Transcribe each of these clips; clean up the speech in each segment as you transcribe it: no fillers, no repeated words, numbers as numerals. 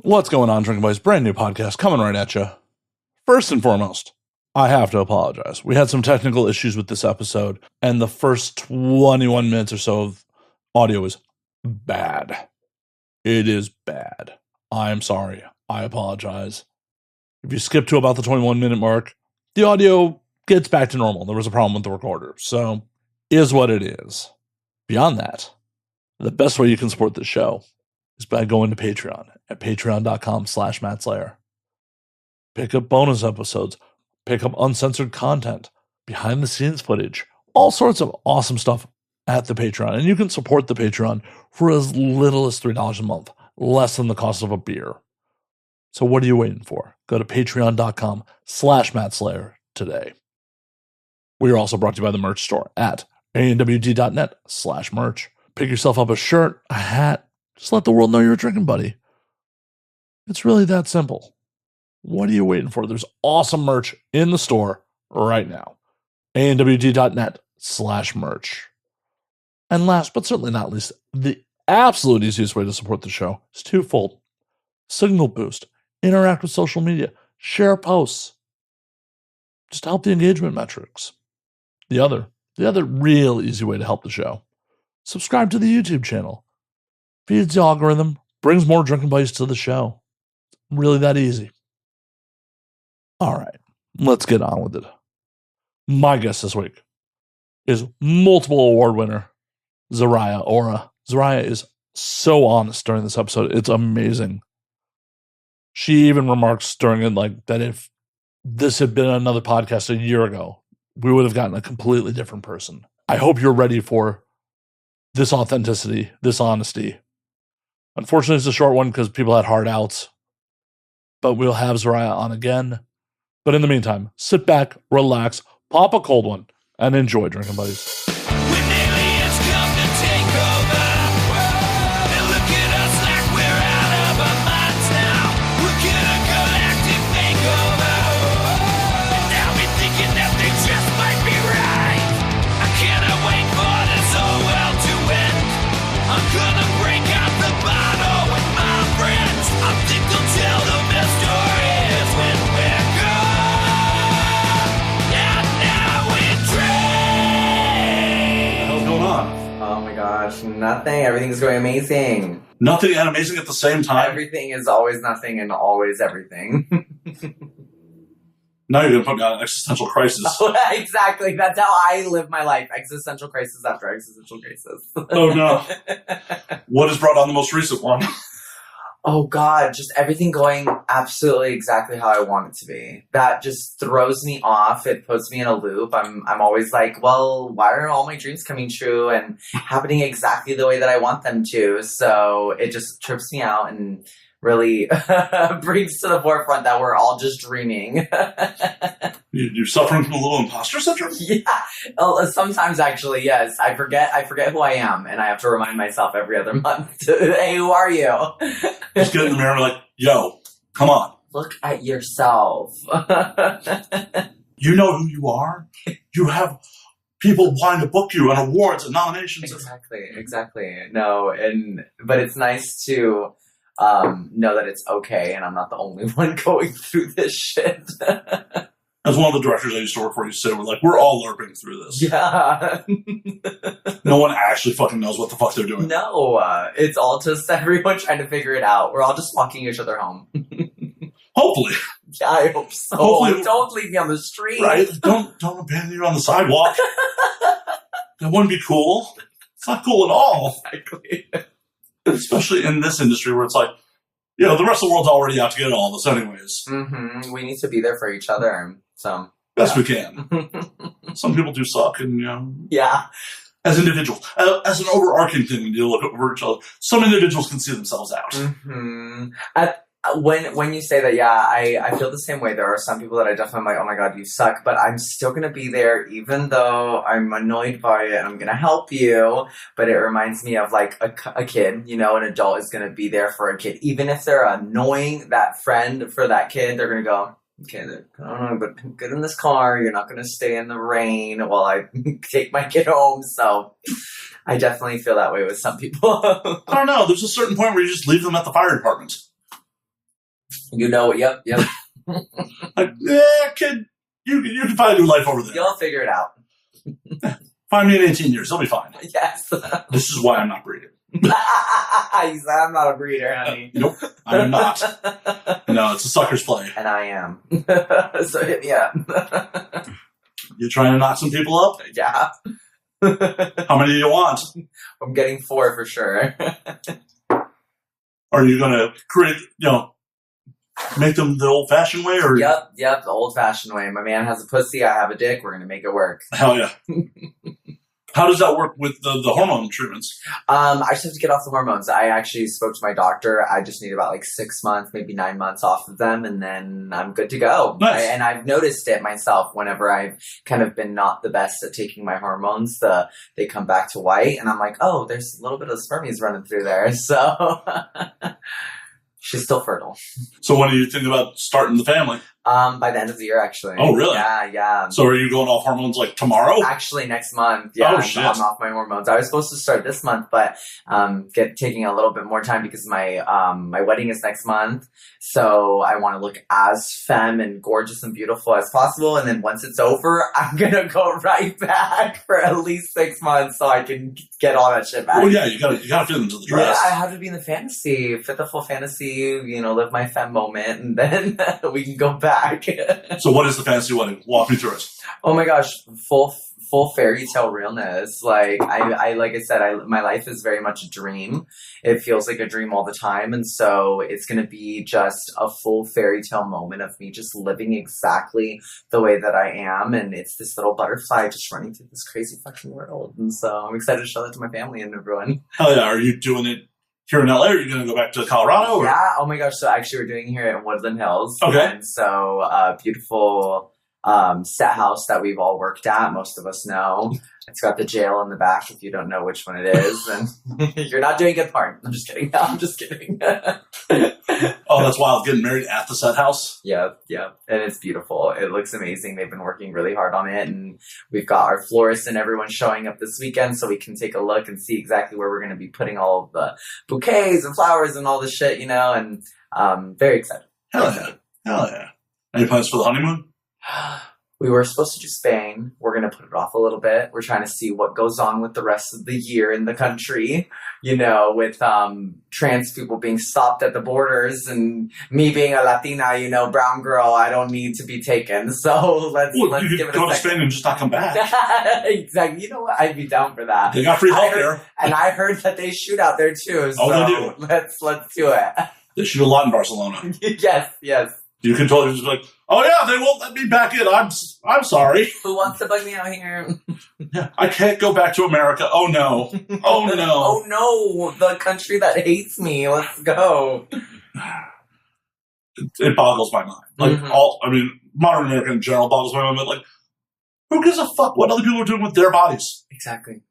What's going on, Drinking Buddies? Brand new podcast coming right at you. First and foremost, I have to apologize. We had some technical issues with this episode, and the first 21 minutes or so of audio is bad. It is bad. I'm sorry. I apologize. If you skip to about the 21-minute mark, the audio gets back to normal. There was a problem with the recorder, so is what it is. Beyond that, the best way you can support this show is by going to Patreon at patreon.com/MattSlayer. Pick up bonus episodes, pick up uncensored content, behind the scenes footage, all sorts of awesome stuff at the Patreon. And you can support the Patreon for as little as $3 a month, less than the cost of a beer. So what are you waiting for? Go to patreon.com/MattSlayer today. We are also brought to you by the merch store at anwd.net/merch. Pick yourself up a shirt, a hat. Just let the world know you're a drinking buddy. It's really that simple. What are you waiting for? There's awesome merch in the store right now. anwd.net/merch. And last, but certainly not least, the absolute easiest way to support the show is twofold. Signal boost, interact with social media, share posts. Just help the engagement metrics. The other real easy way to help the show. Subscribe to the YouTube channel. Feeds the algorithm, brings more drinking buddies to the show. Really that easy. All right, let's get on with it. My guest this week is multiple award winner Zariah Aura. Zariah is so honest during this episode. It's amazing. She even remarks during it like that if this had been another podcast a year ago, we would have gotten a completely different person. I hope you're ready for this authenticity, this honesty. Unfortunately, it's a short one because people had hard outs, but we'll have Zariah on again. But in the meantime, sit back, relax, pop a cold one, and enjoy Drinking Buddies. Nothing. Everything's going amazing. Nothing and amazing at the same time? Everything is always nothing and always everything. Now you're going to put me on an existential crisis. Oh, exactly. That's how I live my life. Existential crisis after existential crisis. Oh, no. What has brought on the most recent one? Oh, God. Just everything going absolutely exactly how I want it to be. That just throws me off. It puts me in a loop. I'm always like, well, why are all my dreams coming true and happening exactly the way that I want them to? So it just trips me out and really brings to the forefront that we're all just dreaming. You're suffering from a little imposter syndrome? Yeah. Sometimes, actually, yes. I forget who I am, and I have to remind myself every other month, hey, who are you? Just get in the mirror and be like, yo, come on. Look at yourself. You know who you are? You have people wanting to book you on awards and nominations. Exactly. No, but it's nice to know that it's okay and I'm not the only one going through this shit. As one of the directors I used to work for used to say, we're all LARPing through this. Yeah. No one actually fucking knows what the fuck they're doing. No, it's all just everyone trying to figure it out. We're all just walking each other home. Hopefully. Yeah, I hope so. Hopefully. Don't leave me on the street. Right? Don't abandon you on the sidewalk. That wouldn't be cool. It's not cool at all. Exactly. Especially in this industry where it's like, the rest of the world's already out to get all this anyways. Mm-hmm. We need to be there for each other. So best we can. Some people do suck, and yeah. As individuals, as an overarching thing, when you look over each other, some individuals can see themselves out. Mm-hmm. When you say that, yeah, I feel the same way. There are some people that I definitely am like, oh my God, you suck. But I'm still going to be there even though I'm annoyed by it and I'm going to help you. But it reminds me of like a kid, an adult is going to be there for a kid. Even if they're annoying, that friend for that kid, they're going to go, okay, I don't know, but get in this car. You're not going to stay in the rain while I take my kid home. So I definitely feel that way with some people. I don't know. There's a certain point where you just leave them at the fire department. You know, yep. Like, yeah, kid, you can find a new life over there. You'll figure it out. Find me in 18 years. I'll be fine. Yes. This is why I'm not breeding. He said, I'm not a breeder, honey. Nope, I am not. No, it's a sucker's play. And I am. So hit me up. You trying to knock some people up? Yeah. How many do you want? I'm getting 4 for sure. Are you going to create, make them the old-fashioned way? Or Yep, the old-fashioned way. My man has a pussy, I have a dick, we're going to make it work. Hell yeah. How does that work with the hormone treatments? I just have to get off the hormones. I actually spoke to my doctor. I just need about 6 months, maybe 9 months off of them, and then I'm good to go. Nice. And I've noticed it myself whenever I've kind of been not the best at taking my hormones. They come back to white, and I'm like, oh, there's a little bit of spermies running through there. So she's still fertile. So when do you think about starting the family? By the end of the year, actually. Oh, really? Yeah. So are you going off hormones tomorrow? Actually, next month. Yeah, oh, shit. I'm off my hormones. I was supposed to start this month, but taking a little bit more time because my wedding is next month. So I want to look as femme and gorgeous and beautiful as possible. And then once it's over, I'm gonna go right back for at least 6 months so I can get all that shit back. Well, yeah, you gotta fit into the dress. Yeah, I have to be in the fantasy, fit the full fantasy. Live my femme moment, and then we can go back. So what is the fantasy wedding? Walk me through it. Oh my gosh, full fairy tale realness. Like I said, my life is very much a dream. It feels like a dream all the time, and so it's gonna be just a full fairy tale moment of me just living exactly the way that I am, and it's this little butterfly just running through this crazy fucking world. And so I'm excited to show that to my family and everyone. Hell yeah! Are you doing it here in LA, or are you going to go back to Colorado? Or? Yeah, oh my gosh. So actually we're doing it here in Woodland Hills. Okay. And so beautiful set house that we've all worked at, most of us know. It's got the jail in the back if you don't know which one it is. And you're not doing a good part. I'm just kidding. No, I'm just kidding. Oh, that's wild. Getting married at the set house? Yeah. And it's beautiful. It looks amazing. They've been working really hard on it. And we've got our florist and everyone showing up this weekend so we can take a look and see exactly where we're going to be putting all of the bouquets and flowers and all this shit, and very excited. Hell yeah. Any plans for the honeymoon? We were supposed to do Spain. We're going to put it off a little bit. We're trying to see what goes on with the rest of the year in the country, with trans people being stopped at the borders and me being a Latina, brown girl. I don't need to be taken. So let's you give it go a to second. Spain and just not come back. Exactly. You know what? I'd be down for that. They got free health there. And I heard that they shoot out there too. So they do. Let's do it. They shoot a lot in Barcelona. Yes. You can totally just be like, oh yeah, they won't let me back in. I'm sorry. Who wants to bug me out here? I can't go back to America. Oh no. Oh no. Oh no. The country that hates me. Let's go. It boggles my mind. Modern America in general boggles my mind, but who gives a fuck what other people are doing with their bodies? Exactly.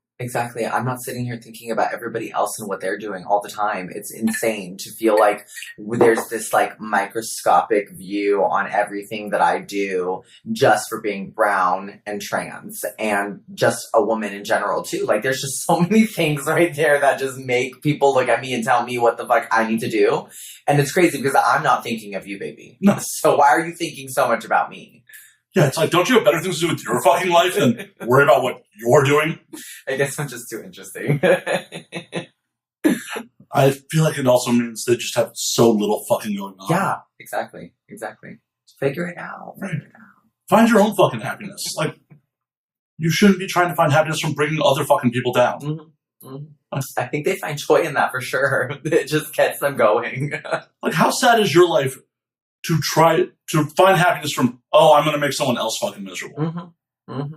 I'm not sitting here thinking about everybody else and what they're doing all the time. It's insane to feel like there's this microscopic view on everything that I do just for being brown and trans and just a woman in general too. There's just so many things right there that just make people look at me and tell me what the fuck I need to do. And it's crazy because I'm not thinking of you, baby. No. So why are you thinking so much about me? Yeah, it's don't you have better things to do with your fucking life than worry about what you're doing? I guess I'm just too interesting. I feel like it also means they just have so little fucking going on. Yeah, exactly. Figure it out. Find your own fucking happiness. You shouldn't be trying to find happiness from bringing other fucking people down. Mm-hmm. Mm-hmm. I think they find joy in that for sure. It just gets them going. How sad is your life to try to find happiness from, I'm going to make someone else fucking miserable? Mm-hmm. Mm-hmm.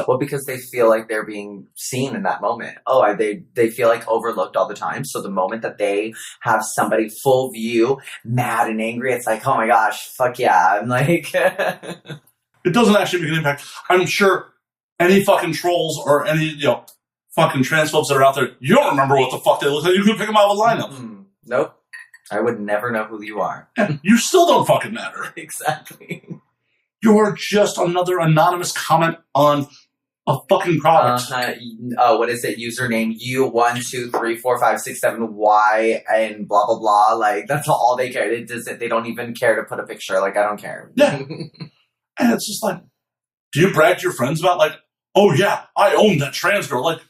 Well, because they feel like they're being seen in that moment. They feel overlooked all the time. So the moment that they have somebody full view, mad and angry, it's oh my gosh, fuck yeah. I'm it doesn't actually make an impact. I'm sure any fucking trolls or any, fucking transphobes that are out there, you don't remember what the fuck they look like. You could pick them out of a lineup. Mm-hmm. Nope. I would never know who you are. You still don't fucking matter. Exactly. You're just another anonymous comment on a fucking product. What is it? Username U1234567Y and blah blah blah. Like that's all they care. They don't even care to put a picture. Like I don't care. Yeah. And it's just like, do you brag to your friends about like, oh yeah, I own that trans girl? Like,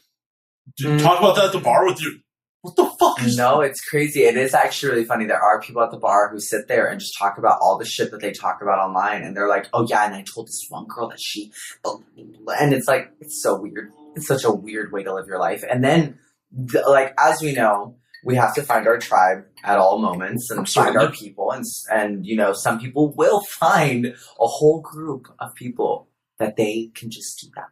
do you talk about that at the bar with you? What the fuck is No, it's crazy. It is actually really funny. There are people at the bar who sit there and just talk about all the shit that they talk about online. And they're like, oh yeah, and I told this one girl that she... And it's like, it's so weird. It's such a weird way to live your life. And then, like, as we know, we have to find our tribe at all moments and find our people. And, you know, some people will find a whole group of people that they can just keep that.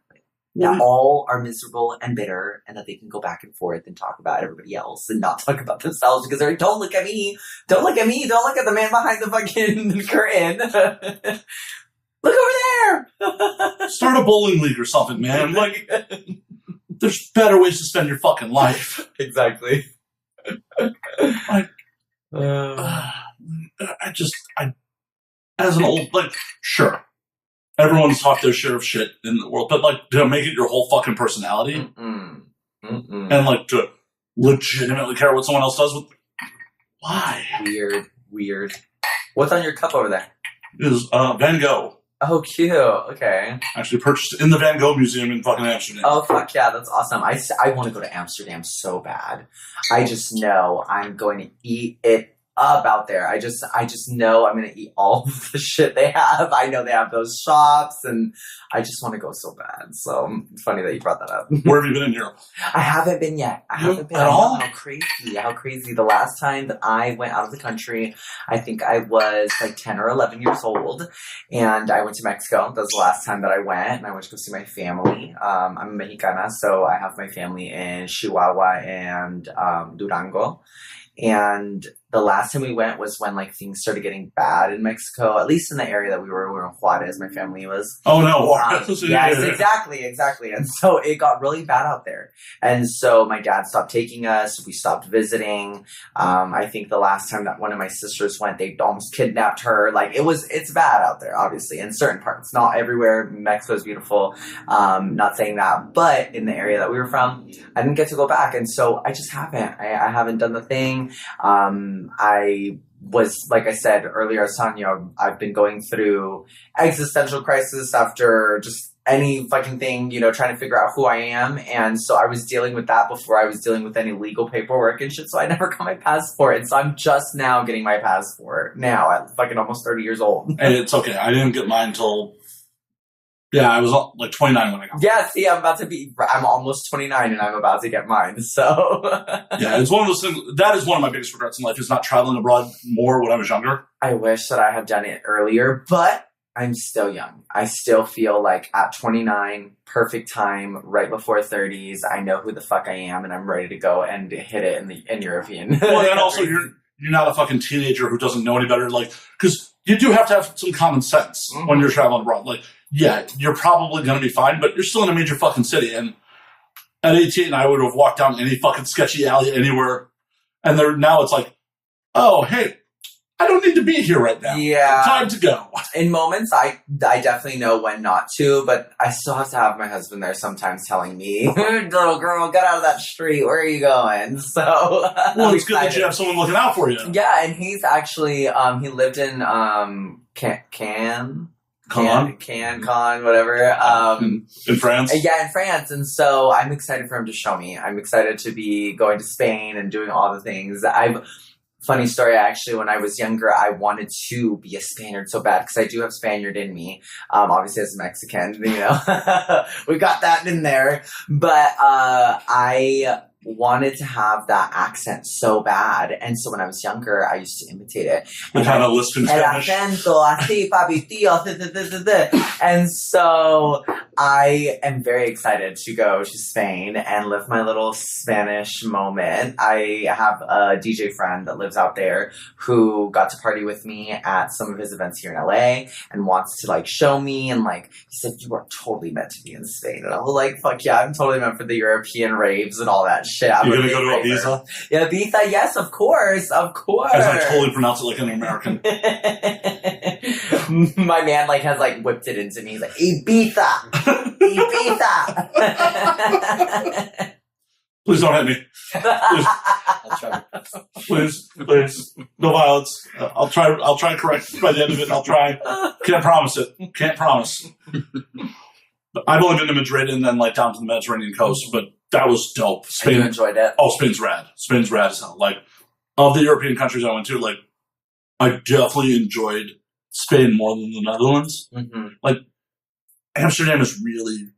That all are miserable and bitter, and that they can go back and forth and talk about everybody else and not talk about themselves because they're like, don't look at me, don't look at me, don't look at the man behind the fucking curtain. Look over there. Start a bowling league or something, man. Like, there's better ways to spend your fucking life. Exactly. Like, as an old, like, sure. Everyone's talked their share of shit in the world, but like to make it your whole fucking personality and like to legitimately care what someone else does with. Why? Weird. What's on your cup over there? It is Van Gogh. Oh, cute. Okay. Actually purchased in the Van Gogh Museum in fucking Amsterdam. Oh, fuck yeah. That's awesome. I want to go to Amsterdam so bad. I just know I'm going to eat it up out there. I just know I'm going to eat all of the shit they have. I know they have those shops, and I just want to go so bad. So it's funny that you brought that up. Where have you been in Europe? I haven't been yet. I haven't been at all. How crazy. The last time that I went out of the country, I think I was like 10 or 11 years old, and I went to Mexico. That was the last time that I went, and I went to go see my family. I'm a Mexicana, so I have my family in Chihuahua and Durango. And the last time we went was when like things started getting bad in Mexico, at least in the area that we were in Juarez, my family was. Oh no, Juarez. Yes, exactly. And so it got really bad out there. And so my dad stopped taking us. We stopped visiting. I think the last time that one of my sisters went, they almost kidnapped her. Like it's bad out there, obviously, in certain parts. Not everywhere. Mexico is beautiful. Not saying that, but in the area that we were from, I didn't get to go back. And so I just haven't. I haven't done the thing. I was, like I said earlier, I was telling you, I've been going through existential crisis after just any fucking thing, you know, trying to figure out who I am. And so I was dealing with that before I was dealing with any legal paperwork and shit. So I never got my passport. And so I'm just now getting my passport now at fucking almost 30 years old. And it's okay. I didn't get mine until... Yeah, I was like 29 when I got mine. Yeah, see, I'm almost 29 and I'm about to get mine, so... Yeah, it's one of those things, that is one of my biggest regrets in life, is not traveling abroad more when I was younger. I wish that I had done it earlier, but I'm still young. I still feel like at 29, perfect time, right before 30s, I know who the fuck I am and I'm ready to go and hit it in European. Well, and also you're not a fucking teenager who doesn't know any better, like, because you do have to have some common sense when you're traveling abroad, like, yeah, you're probably going to be fine, but you're still in a major fucking city. And at 18, I would have walked down any fucking sketchy alley anywhere. And now it's like, oh, hey, I don't need to be here right now. Yeah. Time to go. In moments, I definitely know when not to, but I still have to have my husband there sometimes telling me, little girl, get out of that street. Where are you going? So, well, it's good that you have someone looking out for you. Yeah, and he's actually, he lived in Cannes, whatever. In France? Yeah, in France. And so I'm excited for him to show me. I'm excited to be going to Spain and doing all the things. Funny story, actually, when I was younger, I wanted to be a Spaniard so bad because I do have Spaniard in me. Obviously, as a Mexican, you know, we got that in there. But I wanted to have that accent so bad. And so when I was younger, I used to imitate it. And kind of lisp in Spanish. El acento, así, papi, tío, and so I am very excited to go to Spain and live my little Spanish moment. I have a DJ friend that lives out there who got to party with me at some of his events here in LA and wants to like show me, and like he said, you are totally meant to be in Spain. And I was like, fuck yeah, I'm totally meant for the European raves and all that shit. You're gonna go to Ibiza? Yeah, Ibiza, yes, of course. As I totally pronounce it like an American. My man like has like whipped it into me. He's like, Ibiza. Ibiza. Please don't hit me. Please. I'll try. Please. No violence. I'll try and correct by the end of it. I'll try. Can't promise it. Can't promise. But I've only been to Madrid and then like down to the Mediterranean coast, but that was dope. Spain. You enjoyed it? Oh, Spain's rad. Spain's rad as hell. Like, of the European countries I went to, like, I definitely enjoyed Spain more than the Netherlands. Mm-hmm. Like, Amsterdam is really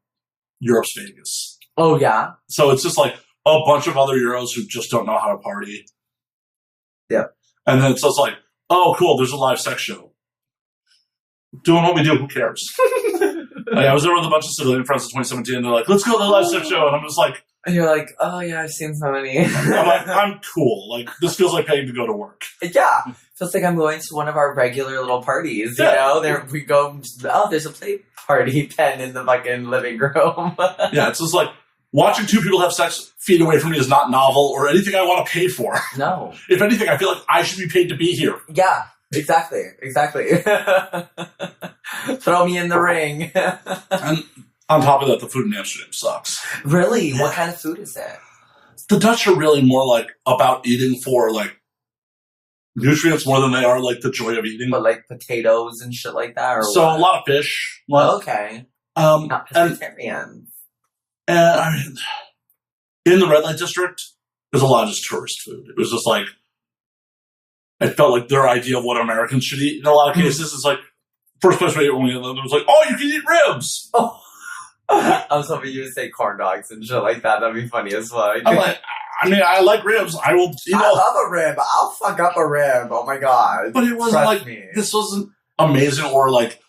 Europe's Vegas. Oh, yeah? So it's just like a bunch of other Euros who just don't know how to party. Yeah. And then it's just like, oh, cool, there's a live sex show. Doing what we do, who cares? Like, I was there with a bunch of civilian friends in 2017, and they're like, let's go to the live sex show. And I'm just like... And you're like, oh, yeah, I've seen so many. I'm like, I'm cool. Like, this feels like paying to go to work. Yeah. Feels like I'm going to one of our regular little parties, you know? There we go, oh, there's a play party pen in the fucking living room. Yeah, it's just like, watching two people have sex feet away from me is not novel or anything I want to pay for. No. If anything, I feel like I should be paid to be here. Yeah, exactly. Throw me in the ring. And on top of that, the food in Amsterdam sucks. Really? Yeah. What kind of food is it? The Dutch are really more like about eating for like nutrients more than they are like the joy of eating. But like potatoes and shit like that? Or so what? A lot of fish. Well, okay. Not pescatarian. And I mean, in the red light district, there's a lot of just tourist food. It was just like, I felt like their idea of what Americans should eat in a lot of cases is like, first place we ate when we had them, it was like, oh, you can eat ribs. Oh. I was hoping you would say corn dogs and shit like that. That'd be funny as fuck. I'm like, I mean, I like ribs. I will, you know. I love a rib. I'll fuck up a rib. Oh my God. But it wasn't like, this wasn't amazing or like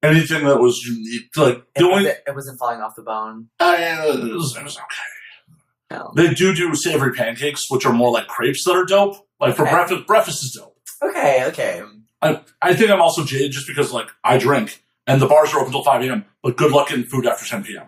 anything that was unique. Like, it wasn't falling off the bone. It was okay. No. They do savory pancakes, which are more like crepes that are dope. Like for breakfast is dope. Okay. I think I'm also jaded just because like I drink and the bars are open until 5 a.m. But good luck getting food after 10 p.m.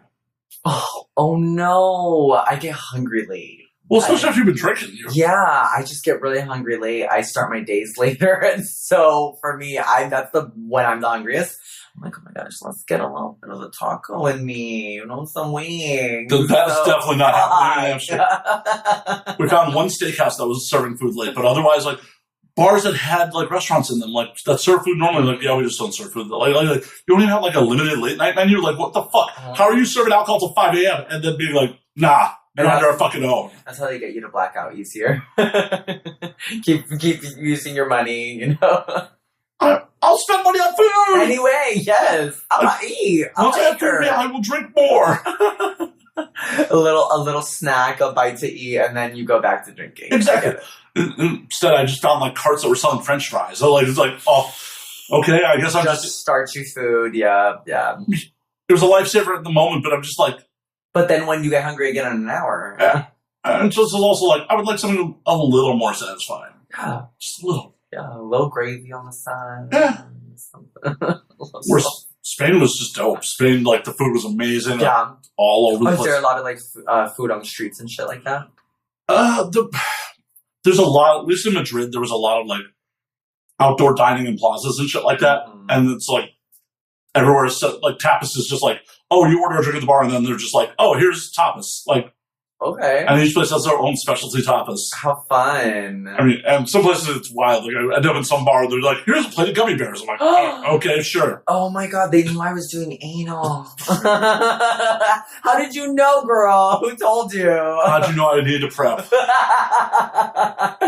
Oh no, I get hungry late. Well, especially if you've been drinking. Yeah, I just get really hungry late. I start my days later, and so for me, that's when I'm the hungriest. I'm like, oh my gosh, let's get a little bit of a taco in me, some wings. That's definitely not happening in Amsterdam. We found one steakhouse that was serving food late, but otherwise, like, bars that had, like, restaurants in them, like, that serve food normally, like, yeah, we just don't serve food. Like you don't even have, like, a limited late night menu? Like, what the fuck? How are you serving alcohol till 5 a.m. and then being like, nah, you're under our fucking own? That's how they get you to black out easier. keep using your money, I'll spend money on food! Anyway, yes. I'll eat. Once I have food, I will drink more. a little snack, a bite to eat, and then you go back to drinking. Exactly. Instead, I just found like carts that were selling French fries. So like it's like, oh, okay, I guess I'm just starchy food. Yeah. It was a lifesaver at the moment, but I'm just like. But then when you get hungry again in an hour, yeah, and just is also like I would like something a little more satisfying. Yeah, just a little. Yeah, a little gravy on the side. Yeah. Where Spain was just dope. Spain, like, the food was amazing. Yeah. All over the place. Is there a lot of, like, food on the streets and shit like that? There's a lot, at least in Madrid, there was a lot of, like, outdoor dining in plazas and shit like that. Mm-hmm. And it's, like, everywhere, like, tapas is just like, oh, you order a drink at the bar, and then they're just like, oh, here's tapas. Like, okay. And each place has their own specialty tapas. How fun. I mean, and some places it's wild. Like, I end up in some bar, they're like, here's a plate of gummy bears. I'm like, oh, okay, sure. Oh my God, they knew I was doing anal. How did you know, girl? Who told you? How'd you know I needed to prep?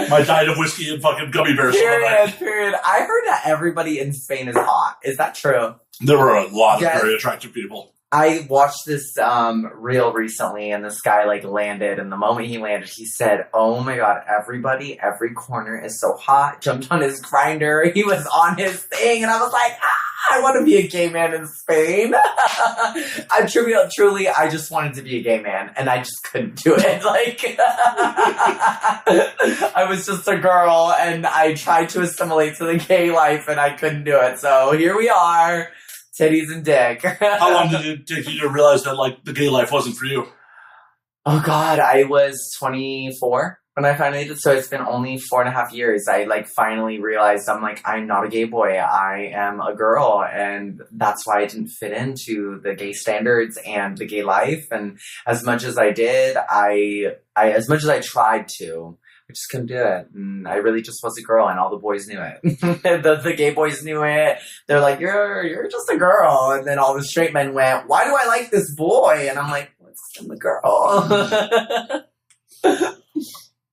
My diet of whiskey and fucking gummy bears. Period. I heard that everybody in Spain is hot. Is that true? There were a lot of very attractive people. I watched this reel recently, and this guy like landed, and the moment he landed, he said, "Oh my God, everybody, every corner is so hot." Jumped on his grinder, he was on his thing, and I was like, I want to be a gay man in Spain. Truly, I just wanted to be a gay man, and I just couldn't do it. Like, I was just a girl, and I tried to assimilate to the gay life, and I couldn't do it. So here we are. Titties and dick. How long did it take you to realize that, like, the gay life wasn't for you? Oh, God, I was 24. When I finally did, so it's been only 4.5 years. I like finally realized I'm not a gay boy. I am a girl, and that's why I didn't fit into the gay standards and the gay life. And as much as I did, I as much as I tried to, I just couldn't do it. And I really just was a girl, and all the boys knew it. The gay boys knew it. They're like, you're just a girl. And then all the straight men went, why do I like this boy? And I'm like, well, I'm a girl.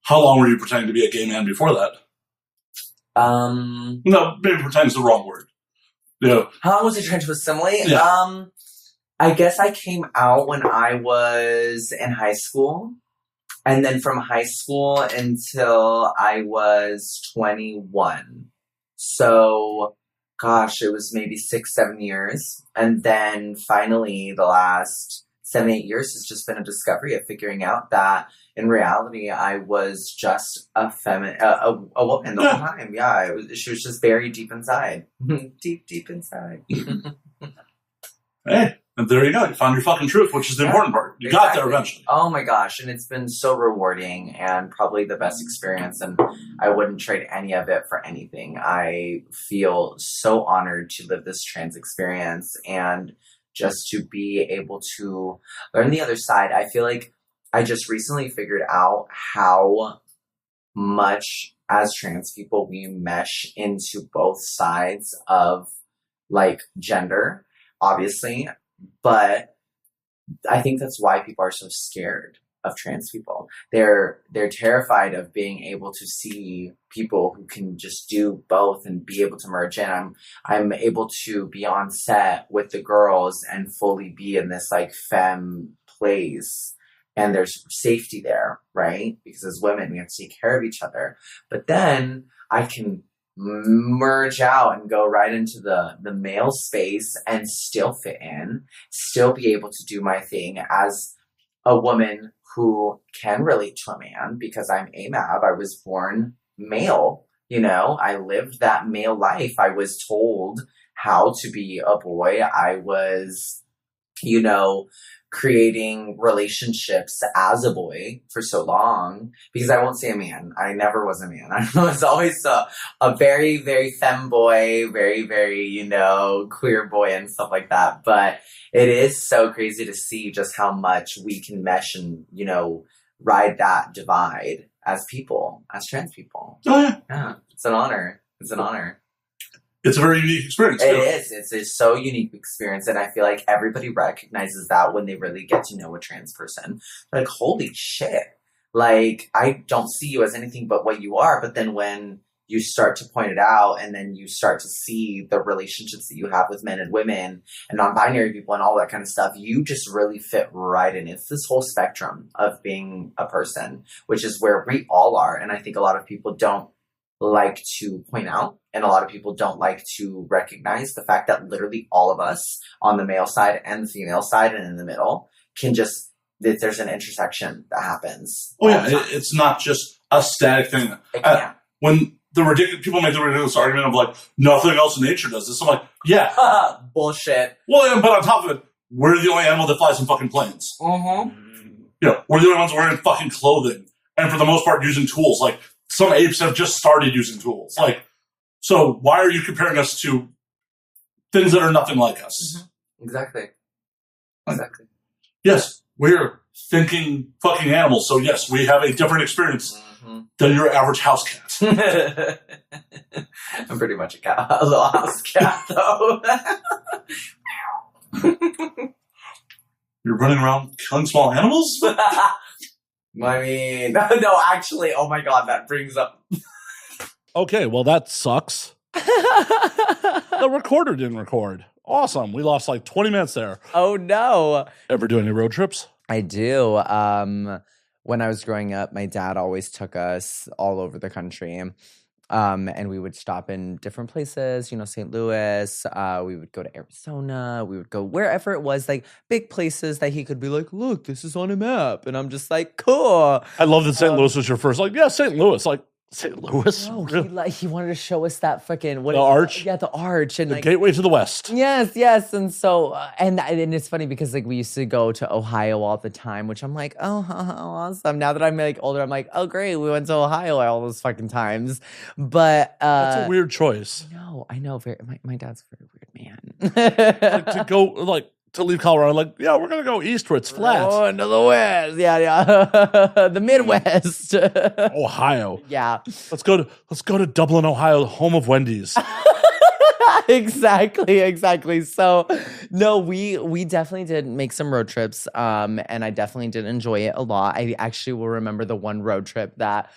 How long were you pretending to be a gay man before that? No, maybe pretend is the wrong word. Yeah. How long was I trying to assimilate? Yeah. I guess I came out when I was in high school. And then from high school until I was 21. So, gosh, it was maybe 6-7 years. And then finally, the last 7-8 years has just been a discovery of figuring out that in reality, I was just a woman the whole time. Yeah, she was just buried deep inside. deep inside. Hey, and there you go. You found your fucking truth, which is the important part. You got there eventually. Oh my gosh, and it's been so rewarding and probably the best experience, and I wouldn't trade any of it for anything. I feel so honored to live this trans experience and just to be able to learn the other side. I feel like I just recently figured out how much as trans people we mesh into both sides of like gender, obviously, but I think that's why people are so scared of trans people. They're terrified of being able to see people who can just do both and be able to merge in. I'm able to be on set with the girls and fully be in this like femme place. And there's safety there, right? Because as women, we have to take care of each other. But then I can merge out and go right into the male space and still fit in, still be able to do my thing as a woman who can relate to a man because I'm AMAB. I was born male, I lived that male life. I was told how to be a boy. I was, creating relationships as a boy for so long because I won't say a man. I never was a man. I was always a very, very femme boy, very, very, queer boy and stuff like that. But it is so crazy to see just how much we can mesh and, ride that divide as people, as trans people. Oh, yeah. Yeah. It's an honor. It's an honor. It's a very unique experience. It is. It's a so unique experience. And I feel like everybody recognizes that when they really get to know a trans person. They're like, holy shit. Like, I don't see you as anything but what you are. But then when you start to point it out and then you start to see the relationships that you have with men and women and non-binary people and all that kind of stuff, you just really fit right in. It's this whole spectrum of being a person, which is where we all are. And I think a lot of people don't like to point out, and a lot of people don't like to recognize the fact that literally all of us on the male side and the female side and in the middle can just, there's an intersection that happens. Oh yeah, it's not just a static thing. When people make the ridiculous argument of like, nothing else in nature does this, I'm like, yeah. Bullshit. Well, but on top of it, we're the only animal that flies in fucking planes. Mm-hmm. We're the only ones wearing fucking clothing, and for the most part using tools. Like, some apes have just started using tools. Like, so why are you comparing us to things that are nothing like us? Mm-hmm. Exactly. Yes, we're thinking fucking animals. So yes, we have a different experience than your average house cat. I'm pretty much a little house cat, though. You're running around killing small animals? I mean, no, actually, oh my god, that brings up... Okay, well, that sucks. The recorder didn't record. Awesome. We lost like 20 minutes there. Oh, no. Ever do any road trips? I do. When I was growing up, my dad always took us all over the country. And we would stop in different places, St. Louis. We would go to Arizona. We would go wherever it was, like big places that he could be like, look, this is on a map. And I'm just like, cool. I love that St. Louis was your first. Like, yeah, St. Louis. Like, St. Louis? No, Really? he wanted to show us that freaking The arch? Yeah, the arch and The like gateway to the West. yes, and so and it's funny because like we used to go to Ohio all the time, which I'm like, oh, awesome. Now that I'm like older, I'm like, oh, great, we went to Ohio all those fucking times. But That's a weird choice. I know. My dad's a very weird Like man. to go, to leave Colorado, like, yeah, we're gonna go east where it's flat. Oh, into the West, yeah, the Midwest, Ohio. yeah. Let's go to Dublin, Ohio, home of Wendy's. Exactly. So no, we definitely did make some road trips. And I definitely did enjoy it a lot. I actually will remember the one road trip that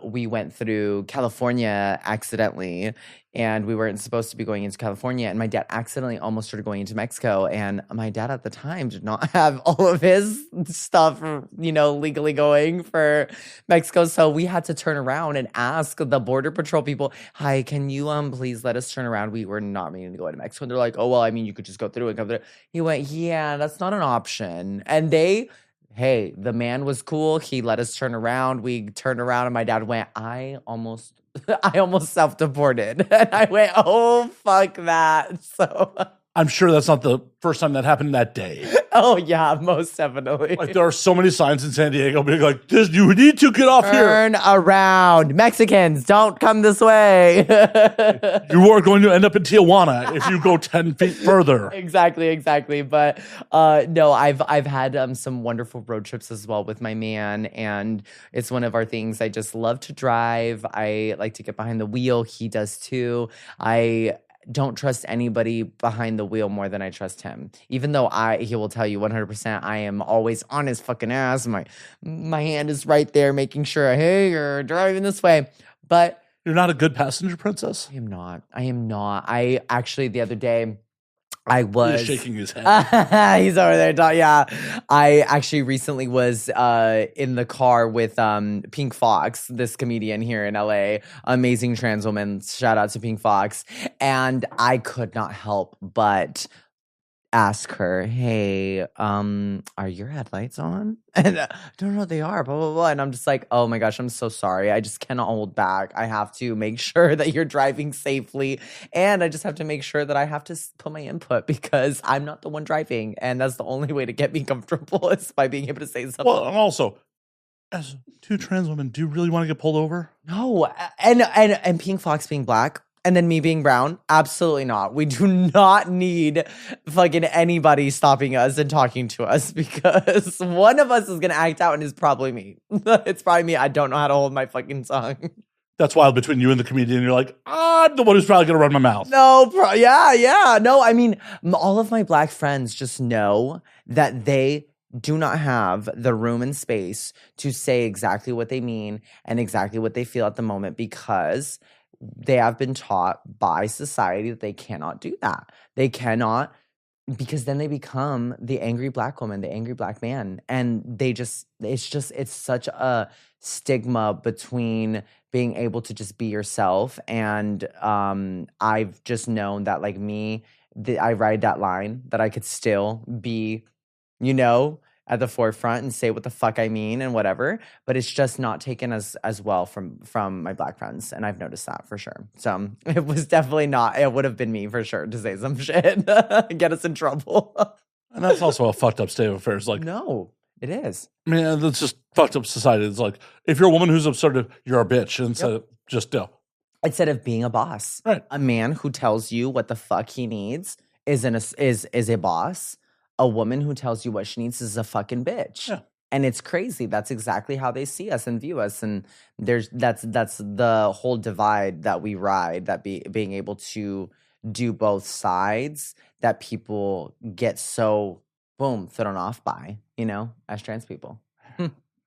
we went through California accidentally, and we weren't supposed to be going into California, and my dad accidentally almost started going into Mexico, and my dad at the time did not have all of his stuff, legally going for Mexico, so we had to turn around and ask the border patrol people, hi, can you please let us turn around? We were not meaning to go into Mexico. And they're like, oh, well, I mean, you could just go through and come through. He went, yeah, that's not an option. And hey, the man was cool. He let us turn around. We turned around and my dad went, I almost self-deported. And I went, oh, fuck that. So I'm sure that's not the first time that happened that day. oh, yeah, most definitely. Like, there are so many signs in San Diego being like, you need to get off here. Turn around. Mexicans, don't come this way. You are going to end up in Tijuana if you go 10 feet further. Exactly. But no, I've had some wonderful road trips as well with my man, and it's one of our things. I just love to drive. I like to get behind the wheel. He does too. I don't trust anybody behind the wheel more than I trust him. Even though he will tell you 100% I am always on his fucking ass. My hand is right there making sure, hey, you're driving this way. But you're not a good passenger, princess? I am not. I actually, the other day, I was He's shaking his head. He's over there. Yeah. I actually recently was in the car with Pink Fox, this comedian here in LA, amazing trans woman. Shout out to Pink Fox. And I could not help but ask her, hey, are your headlights on? And no, they are, blah, blah, blah. And I'm just like, oh my gosh, I'm so sorry. I just cannot hold back. I have to make sure that you're driving safely. And I just have to make sure that I have to put my input because I'm not the one driving. And that's the only way to get me comfortable is by being able to say something. Well, and also, as two trans women, do you really want to get pulled over? No. And Pink Fox being black, and then me being brown, absolutely not. We do not need fucking anybody stopping us and talking to us because one of us is going to act out and it's probably me. It's probably me. I don't know how to hold my fucking tongue. That's wild. Between you and the comedian, you're like, I'm the one who's probably going to run my mouth. No, yeah. No, I mean, all of my black friends just know that they do not have the room and space to say exactly what they mean and exactly what they feel at the moment because they have been taught by society that they cannot do that. They cannot, because then they become the angry black woman, the angry black man. And it's such a stigma between being able to just be yourself. And I've just known that like me, I ride that line that I could still be, at the forefront and say what the fuck I mean and whatever, but it's just not taken as well from my black friends, and I've noticed that for sure. So it was definitely not. It would have been me for sure to say some shit, get us in trouble. And that's also a fucked up state of affairs. Like, no, it is. I mean, that's just fucked up society. It's like if you're a woman who's assertive, you're a bitch, and so just instead of being a boss, right? A man who tells you what the fuck he needs is a boss. A woman who tells you what she needs is a fucking bitch. Yeah. And it's crazy. That's exactly how they see us and view us. And that's the whole divide that we ride, that being able to do both sides that people get so, boom, thrown off by, as trans people.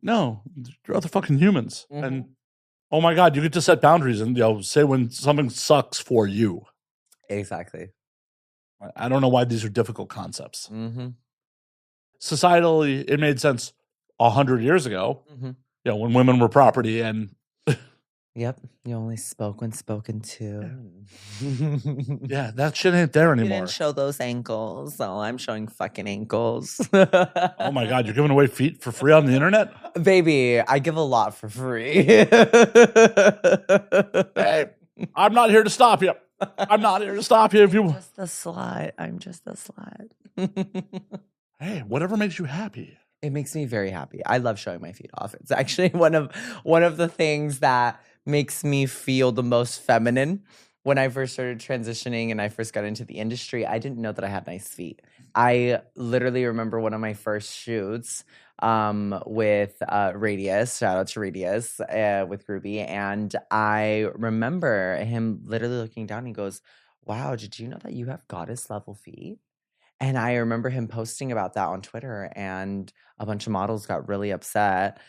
No, you're other fucking humans. Mm-hmm. And oh my God, you get to set boundaries and say when something sucks for you. Exactly. I don't know why these are difficult concepts. Mm-hmm. Societally, it made sense 100 years ago, when women were property and... Yep, you only spoke when spoken to. Yeah, that shit ain't there You anymore. didn't show those ankles, so I'm showing fucking ankles. Oh my God, you're giving away feet for free on the internet? Baby, I give a lot for free. Hey, I'm not here to stop you. I'm not here to stop you if you. Just a slut. I'm just a slut. Hey, whatever makes you happy. It makes me very happy. I love showing my feet off. It's actually one of the things that makes me feel the most feminine. When I first started transitioning and I first got into the industry, I didn't know that I had nice feet. I literally remember one of my first shoots with Radius. Shout out to Radius with Groovy. And I remember him literally looking down and he goes, "Wow, did you know that you have goddess level feet?" And I remember him posting about that on Twitter, and a bunch of models got really upset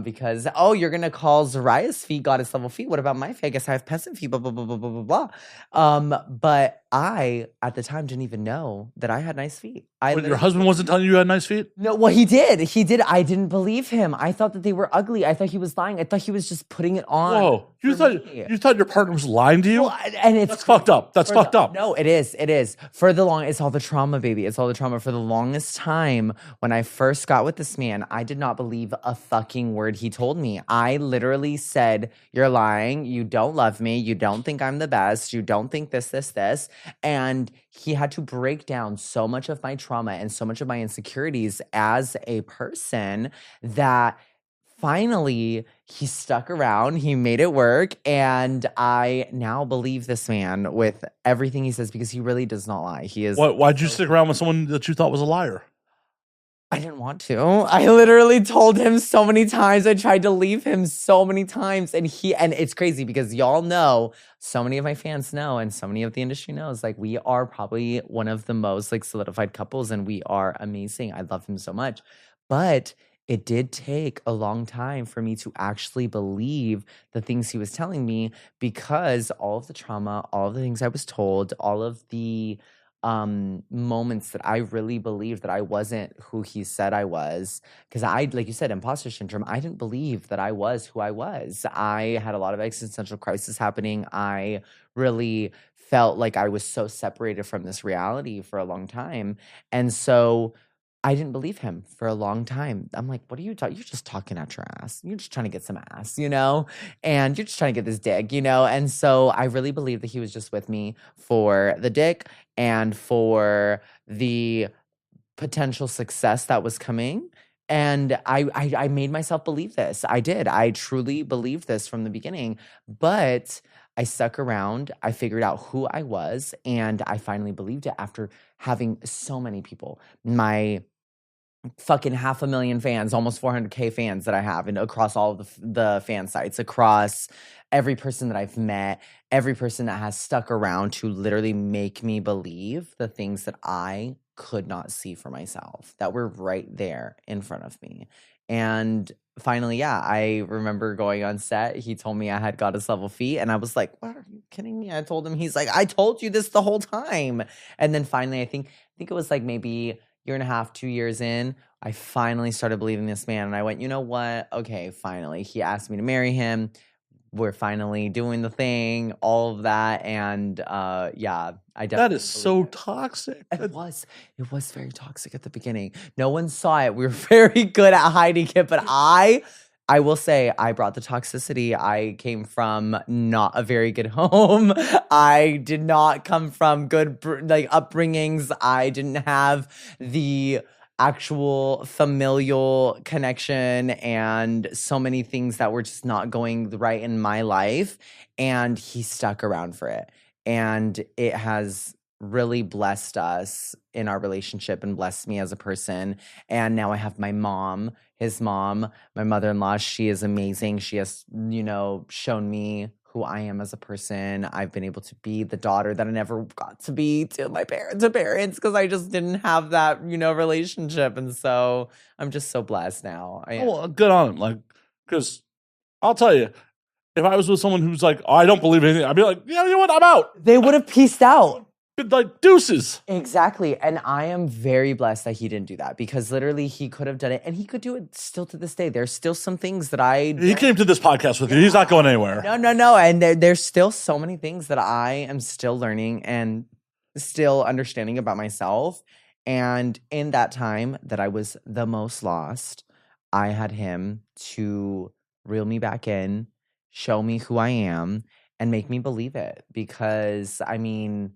because, oh, you're going to call Zariah's feet goddess level feet. What about my feet? I guess I have peasant feet, blah, blah, blah, blah, blah, blah, blah. But I, at the time, didn't even know that I had nice feet. But your husband wasn't telling you had nice feet? No, well, he did. He did. I didn't believe him. I thought that they were ugly. I thought he was lying. I thought he was just putting it on. Whoa. You thought your partner was lying to you? Well, and That's fucked up. That's fucked up. No, it is. It is. It's all the trauma, baby. It's all the trauma. For the longest time, when I first got with this man, I did not believe a fucking word he told me. I literally said, "You're lying. You don't love me. You don't think I'm the best. You don't think this, this, this." And he had to break down so much of my trauma and so much of my insecurities as a person that finally he stuck around. He made it work. And I now believe this man with everything he says because he really does not lie. He is. Why'd you stick around with someone that you thought was a liar? I didn't want to. I literally told him so many times. I tried to leave him so many times. And it's crazy because y'all know, so many of my fans know, and so many of the industry knows, like, we are probably one of the most like solidified couples and we are amazing. I love him so much. But it did take a long time for me to actually believe the things he was telling me because all of the trauma, all of the things I was told, all of the moments that I really believed that I wasn't who he said I was. Because like you said, imposter syndrome, I didn't believe that I was who I was. I had a lot of existential crisis happening. I really felt like I was so separated from this reality for a long time. And so I didn't believe him for a long time. I'm like, what are you talking? You're just talking out your ass. You're just trying to get some ass, and you're just trying to get this dick, And so I really believed that he was just with me for the dick and for the potential success that was coming. And I made myself believe this. I did. I truly believed this from the beginning. But I stuck around. I figured out who I was. And I finally believed it after having so many people. My fucking 500,000 fans, almost 400K fans that I have, and across all of the fan sites, across every person that I've met, every person that has stuck around to literally make me believe the things that I could not see for myself, that were right there in front of me. And finally, yeah, I remember going on set. He told me I had goddess level feet, and I was like, "What, are you kidding me?" I told him. He's like, "I told you this the whole time." And then finally, I think it was like maybe year and a half, 2 years in, I finally started believing this man. And I went, you know what? Okay, finally. He asked me to marry him. We're finally doing the thing, all of that. And yeah, I definitely. That is so toxic. It was very toxic at the beginning. No one saw it. We were very good at hiding it, but I will say I brought the toxicity. I came from not a very good home. I did not come from good upbringings. I didn't have the actual familial connection and so many things that were just not going right in my life. And he stuck around for it. And it has really blessed us in our relationship and blessed me as a person. And now I have my mom, his mom, my mother-in-law. She is amazing. She has, shown me who I am as a person. I've been able to be the daughter that I never got to be to my parents because I just didn't have that, relationship. And so I'm just so blessed now. Well, good on him. Because I'll tell you, if I was with someone who's like, "Oh, I don't believe anything," I'd be like, "Yeah, you know what? I'm out." They would have pieced out. like deuces. Exactly. And I am very blessed that he didn't do that, because literally he could have done it, and he could do it still to this day. There's still some things that He came to this podcast with you. He's not going anywhere. No. And there's still so many things that I am still learning and still understanding about myself. And in that time that I was the most lost, I had him to reel me back in, show me who I am, and make me believe it. Because, I mean,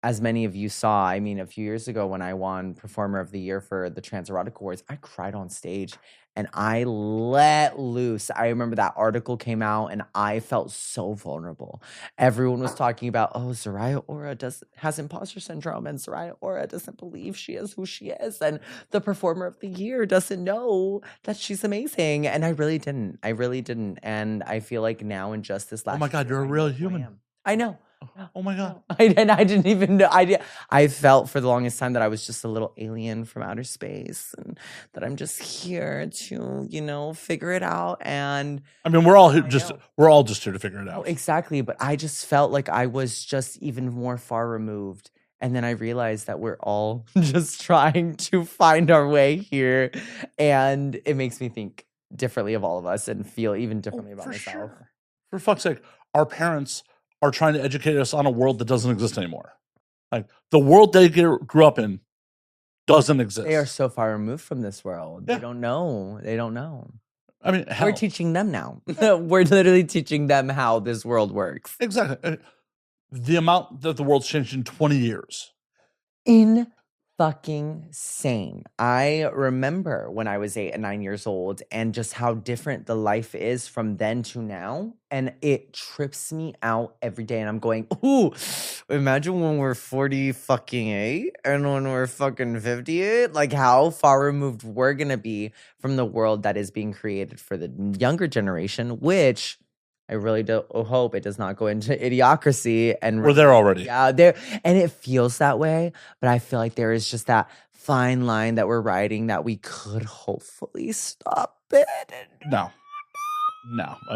as many of you saw, I mean, a few years ago when I won Performer of the Year for the Trans Erotic Awards, I cried on stage and I let loose. I remember that article came out and I felt so vulnerable. Everyone was talking about, oh, Zariah Aura has imposter syndrome, and Zariah Aura doesn't believe she is who she is, and the Performer of the Year doesn't know that she's amazing. And I really didn't. And I feel like now in just this last Oh my God, year, you're a I real know who I human. am. I know. Oh my God. I didn't even know. I felt for the longest time that I was just a little alien from outer space, and that I'm just here to, figure it out. And I mean, we're all just here to figure it out. Exactly. But I just felt like I was just even more far removed. And then I realized that we're all just trying to find our way here. And it makes me think differently of all of us and feel even differently about myself. Sure. For fuck's sake, our parents are trying to educate us on a world that doesn't exist anymore. Like, the world they grew up in doesn't exist. They are so far removed from this world. Yeah. They don't know. I mean, hell. We're teaching them now. We're literally teaching them how this world works. Exactly. The amount that the world's changed in 20 years. Fucking same. I remember when I was 8 and 9 years old, and just how different the life is from then to now. And it trips me out every day. And I'm going, ooh, imagine when we're 40 fucking 8 and when we're fucking 58, like how far removed we're going to be from the world that is being created for the younger generation, which I really do hope it does not go into idiocracy. And we're there already. Yeah, there, and it feels that way. But I feel like there is just that fine line that we're riding that we could hopefully stop it. No,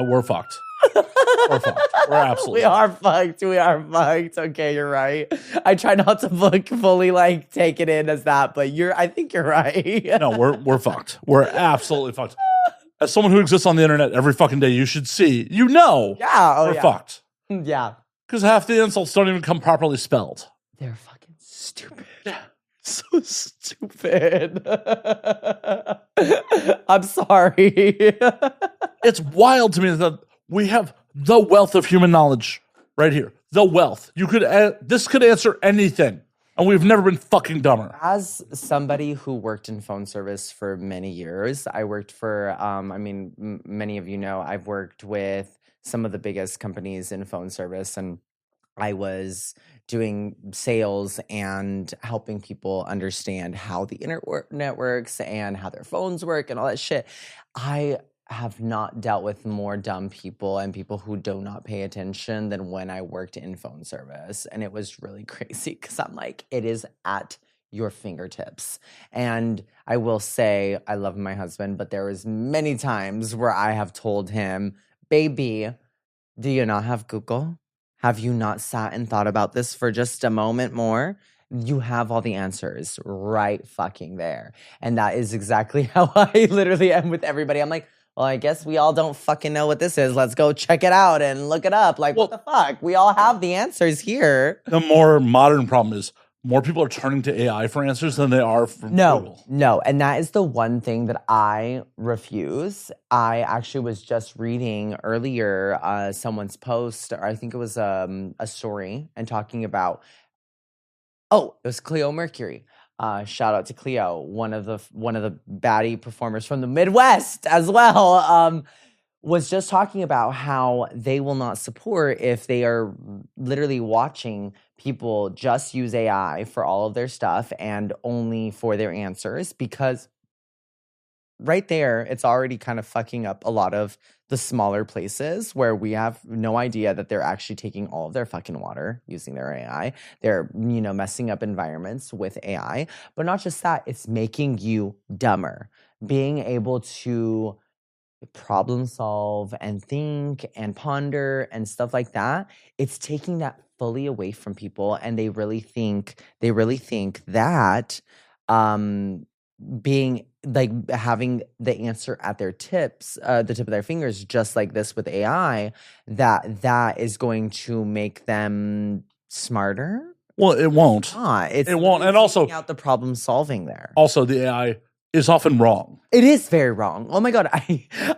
we're fucked. We're fucked. We're absolutely. We are fucked. Okay, you're right. I try not to fully like take it in as that, but I think you're right. No, we're fucked. We're absolutely fucked. As someone who exists on the internet every fucking day, you should see, Yeah, we're fucked. Yeah. Because half the insults don't even come properly spelled. They're fucking stupid. Yeah. So stupid. I'm sorry. It's wild to me that we have the wealth of human knowledge right here. The wealth. This could answer anything. And we've never been fucking dumber. As somebody who worked in phone service for many years, I worked for, many of you know, I've worked with some of the biggest companies in phone service, and I was doing sales and helping people understand how the internet works and how their phones work and all that shit. I have not dealt with more dumb people and people who do not pay attention than when I worked in phone service. And it was really crazy because I'm like, it is at your fingertips. And I will say I love my husband, but there was many times where I have told him, baby, do you not have Google? Have you not sat and thought about this for just a moment more? You have all the answers right fucking there. And that is exactly how I literally am with everybody. I'm like, well, I guess we all don't fucking know what this is. Let's go check it out and look it up. Like, what the fuck? We all have the answers here. The more modern problem is more people are turning to AI for answers than they are from Google. No. And that is the one thing that I refuse. I actually was just reading earlier someone's post, or I think it was a story, and talking about, it was Cleo Mercury. Shout out to Cleo, one of the baddie performers from the Midwest as well, was just talking about how they will not support if they are literally watching people just use AI for all of their stuff and only for their answers, because right there, it's already kind of fucking up a lot of the smaller places where we have no idea that they're actually taking all of their fucking water using their AI. They're, messing up environments with AI. But not just that, it's making you dumber. Being able to problem solve and think and ponder and stuff like that, it's taking that fully away from people, and they really think that being like having the answer at their the tip of their fingers, just like this with AI, that is going to make them smarter. Well, it won't. It's It won't. And also, out the problem solving there. Also, the AI is often wrong. It is very wrong. Oh my God.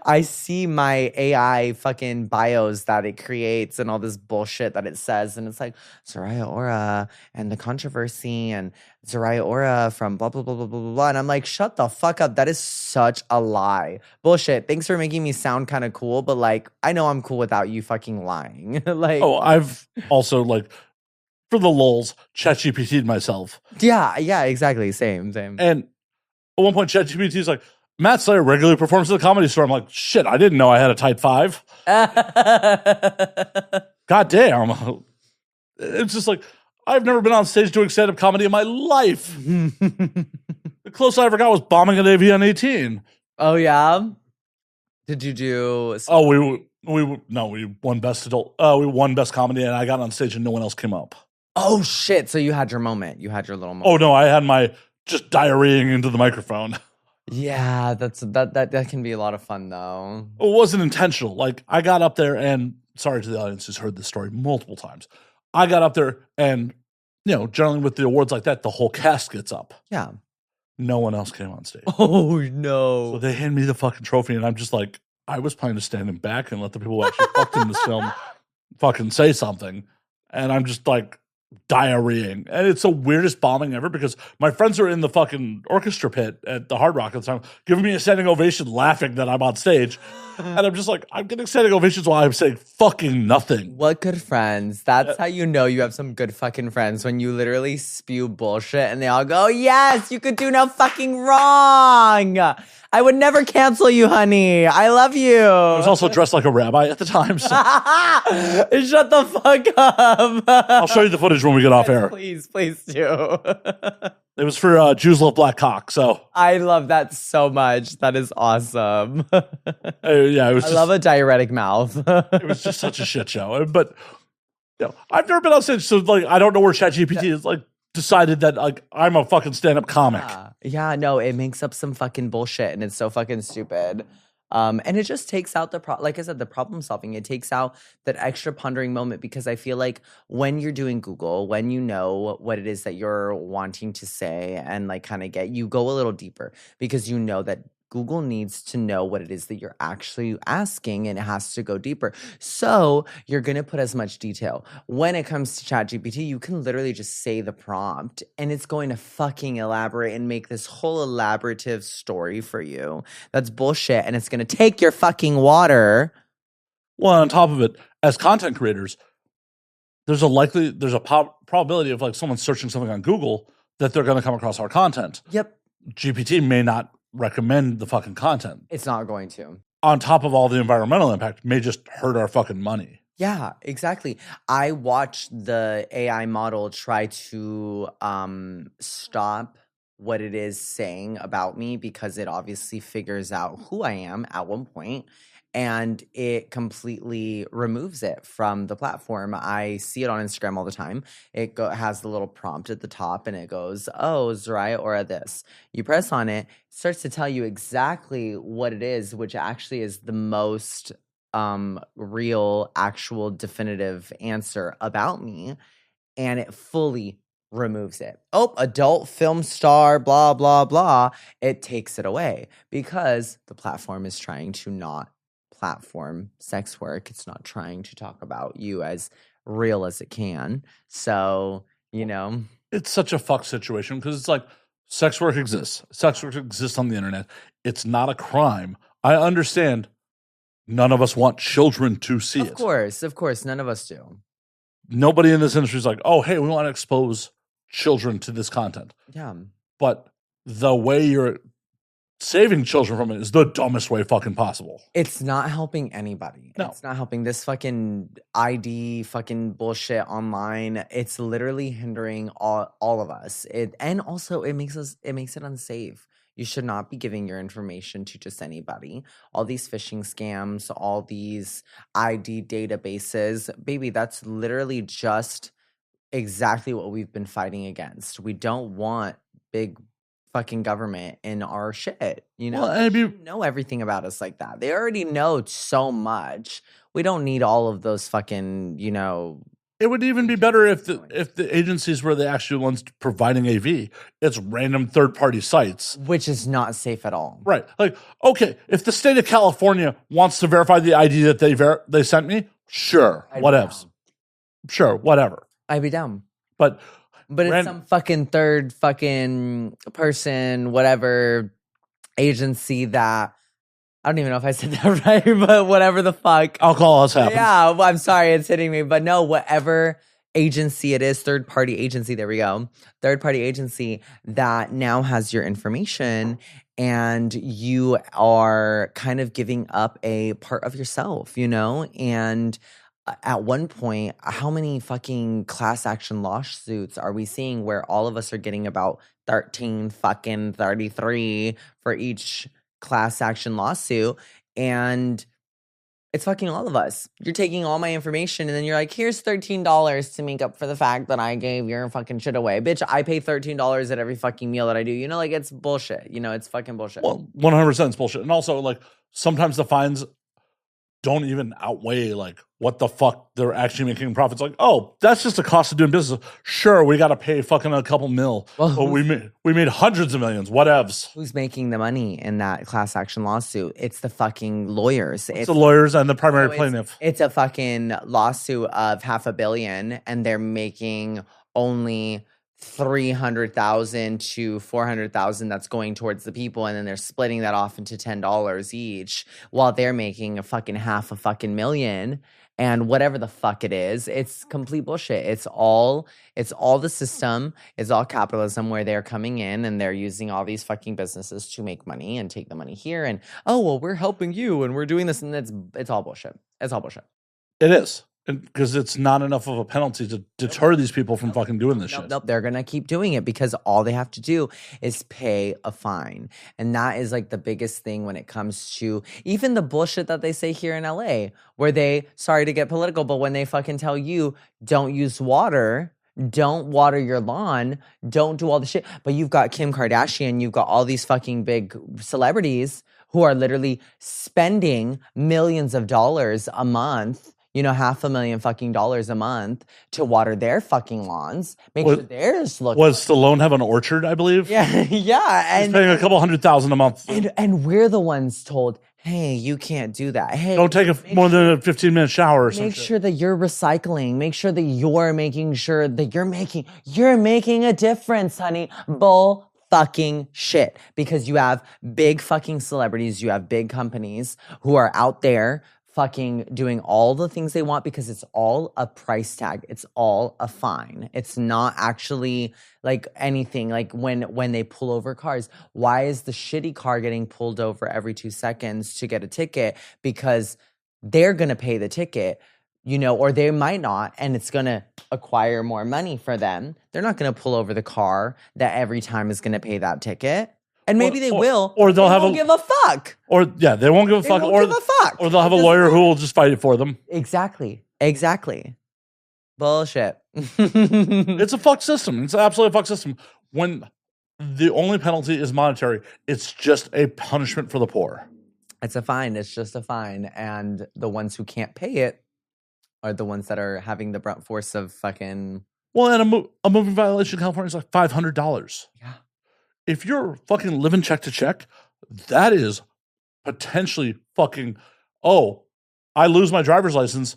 I see my AI fucking bios that it creates and all this bullshit that it says. And it's like Zariah Aura and the controversy and Zariah Aura from blah, blah, blah, blah, blah, blah, blah. And I'm like, shut the fuck up. That is such a lie. Bullshit. Thanks for making me sound kind of cool. But like, I know I'm cool without you fucking lying. Like, oh, I've also like, for the lulz, ChatGPT'd myself. Yeah, exactly. Same. And at one point, ChatGPT is like, Matt Slayer regularly performs at the Comedy Store. I'm like, shit, I didn't know I had a type 5. God damn. It's just like, I've never been on stage doing stand-up comedy in my life. The closest I ever got was bombing at AVN 18. Oh, yeah? Did you do... Oh, we won Best Adult. We won Best Comedy, and I got on stage and no one else came up. Oh, shit. So you had your moment. You had your little moment. Oh, no, I had my just diarrheaing into the microphone. Yeah, that can be a lot of fun, though. It wasn't intentional. Like, I got up there and, sorry to the audience who's heard this story multiple times. I got up there and, generally with the awards like that, the whole cast gets up. Yeah. No one else came on stage. Oh, no. So they hand me the fucking trophy, and I'm just like, I was planning to stand in back and let the people who actually fucked in this film fucking say something. And I'm just like, diarrheaing. And it's the weirdest bombing ever because my friends are in the fucking orchestra pit at the Hard Rock at the time, giving me a standing ovation, laughing that I'm on stage. And I'm just like, I'm getting standing ovations while I'm saying fucking nothing. What good friends. That's how you know you have some good fucking friends, when you literally spew bullshit and they all go, yes, you could do no fucking wrong. I would never cancel you, honey. I love you. I was also dressed like a rabbi at the time. So. Shut the fuck up. I'll show you the footage when we get off air. Please do. It was for Jews Love Black Cock, so. I love that so much. That is awesome. Yeah, it was. I love a diuretic mouth. It was just such a shit show. But I've never been on stage, so like I don't know where ChatGPT is like decided that like I'm a fucking stand-up comic. Yeah, no, it makes up some fucking bullshit and it's so fucking stupid. And it just takes out like I said, the problem solving. It takes out that extra pondering moment, because I feel like when you're doing Google, when you know what it is that you're wanting to say and like kind of you go a little deeper, because you know that Google needs to know what it is that you're actually asking, and it has to go deeper. So you're going to put as much detail. When it comes to ChatGPT, you can literally just say the prompt and it's going to fucking elaborate and make this whole elaborative story for you. That's bullshit, and it's going to take your fucking water. Well, on top of it, as content creators, there's a probability of like someone searching something on Google that they're going to come across our content. Yep. GPT may not recommend the fucking content. It's not going to. On top of all the environmental impact, may just hurt our fucking money. Yeah, exactly. I watched the AI model try to stop what it is saying about me, because it obviously figures out who I am at one point, and it completely removes it from the platform. I see it on Instagram all the time. It has the little prompt at the top and it goes, oh, Zariah Aura this. You press on it, it starts to tell you exactly what it is, which actually is the most real, actual, definitive answer about me. And it fully removes it. Oh, adult film star, blah, blah, blah. It takes it away because the platform is trying to not platform sex work. It's not trying to talk about you as real as it can. So, it's such a fuck situation, because it's like sex work exists. Sex work exists on the internet. It's not a crime. I understand none of us want children to see it. Of course, none of us do. Nobody in this industry is like, oh, hey, we want to expose children to this content. Yeah. But the way you're saving children from it is the dumbest way fucking possible. It's not helping anybody. No. It's not helping this fucking ID fucking bullshit online. It's literally hindering all of us. And also it makes it unsafe. You should not be giving your information to just anybody. All these phishing scams, all these ID databases, baby, that's literally just exactly what we've been fighting against. We don't want big fucking government in our shit. Well, They shouldn't know everything about us like that. They already know so much. We don't need all of those fucking, it would even be better if the agencies were the actual ones providing AV. It's random third-party sites. which is not safe at all. Right. Like, okay, if the state of California wants to verify the ID that they sent me, sure, I'd be whatever. down. Sure, whatever. I'd be down. But it's some fucking third fucking person, whatever agency that I don't even know if I said that right, but whatever the fuck. alcohol has happened. Yeah, well, I'm sorry, it's hitting me. But no, whatever agency it is, third party agency, there we go. Third party agency that now has your information and you are kind of giving up a part of yourself, And at one point, how many fucking class action lawsuits are we seeing where all of us are getting about 13 fucking 33 for each class action lawsuit? And it's fucking all of us. You're taking all my information and then you're like, here's $13 to make up for the fact that I gave your fucking shit away. Bitch, I pay $13 at every fucking meal that I do. It's bullshit. It's fucking bullshit. Well, 100% is bullshit. And also, like, sometimes the fines don't even outweigh, like, what the fuck they're actually making profits. Like, oh, that's just the cost of doing business. Sure, we got to pay fucking a couple mil. Well, but we made hundreds of millions. Whatevs. Who's making the money in that class action lawsuit? It's the fucking lawyers. It's the lawyers and the primary plaintiff. It's a fucking lawsuit of $500 million, and they're making only 300,000 to 400,000 that's going towards the people, and then they're splitting that off into $10 each, while they're making a fucking $500,000. And whatever the fuck it is, it's complete bullshit. It's all the system. It's all capitalism where they're coming in and they're using all these fucking businesses to make money and take the money here. And we're helping you and we're doing this, and it's all bullshit. It's all bullshit. It is. Because it's not enough of a penalty to deter these people from fucking doing this shit. Nope, they're going to keep doing it because all they have to do is pay a fine. And that is like the biggest thing when it comes to even the bullshit that they say here in LA, where they, sorry to get political, but when they fucking tell you, don't use water, don't water your lawn, don't do all the shit. But you've got Kim Kardashian, you've got all these fucking big celebrities who are literally spending millions of dollars a month, $500,000 fucking dollars a month to water their fucking lawns. Make sure theirs look. Was Stallone have an orchard, I believe? Yeah, yeah. He's paying a couple $100,000 a month. And we're the ones told, hey, you can't do that. Hey, don't take more than a 15-minute shower or something. Make sure that you're recycling. Make sure that you're making sure that you're making a difference, honey. Bull fucking shit. Because you have big fucking celebrities, you have big companies who are out there fucking doing all the things they want because it's all a price tag. It's all a fine. It's not actually like anything. Like when they pull over cars, why is the shitty car getting pulled over every 2 seconds to get a ticket? Because they're going to pay the ticket, or they might not, and it's going to acquire more money for them. They're not going to pull over the car that every time is going to pay that ticket. And maybe they will, or they'll won't give a fuck. Or yeah, they won't give a fuck. Or they'll have a lawyer who will just fight it for them. Exactly. Bullshit. It's a fucked system. It's absolutely a fucked system. When the only penalty is monetary, it's just a punishment for the poor. It's a fine. It's just a fine. And the ones who can't pay it are the ones that are having the brunt force of fucking. Well, and a moving violation in California is like $500. Yeah. If you're fucking living check to check, that is potentially fucking, I lose my driver's license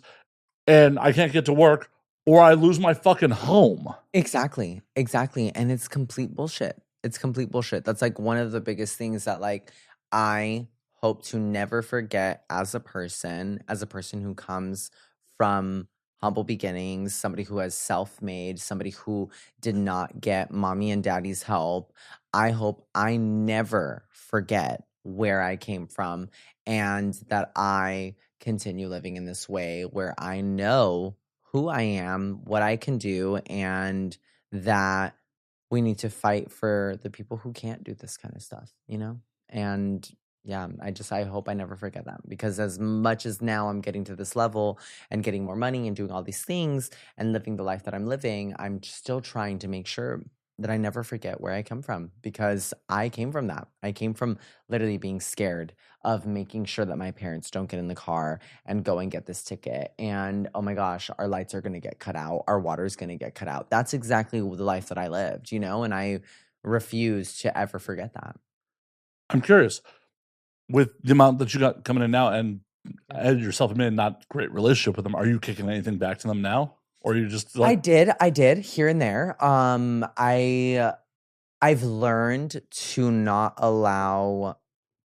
and I can't get to work, or I lose my fucking home. Exactly. And it's complete bullshit. That's like one of the biggest things that like I hope to never forget as a person who comes from humble beginnings, somebody who has self-made, somebody who did not get mommy and daddy's help. I hope I never forget where I came from and that I continue living in this way where I know who I am, what I can do, and that we need to fight for the people who can't do this kind of stuff, you know? And yeah, I hope I never forget that, because as much as now I'm getting to this level and getting more money and doing all these things and living the life that I'm living, I'm still trying to make sure that I never forget where I come from, because I came from that. I came from literally being scared of making sure that my parents don't get in the car and go and get this ticket. And oh my gosh, our lights are going to get cut out. Our water's going to get cut out. That's exactly the life that I lived, you know, and I refuse to ever forget that. I'm curious, with the amount that you got coming in now, and as yourself admitted, not great relationship with them, are you kicking anything back to them now? Or are you just like, I did here and there. I've learned to not allow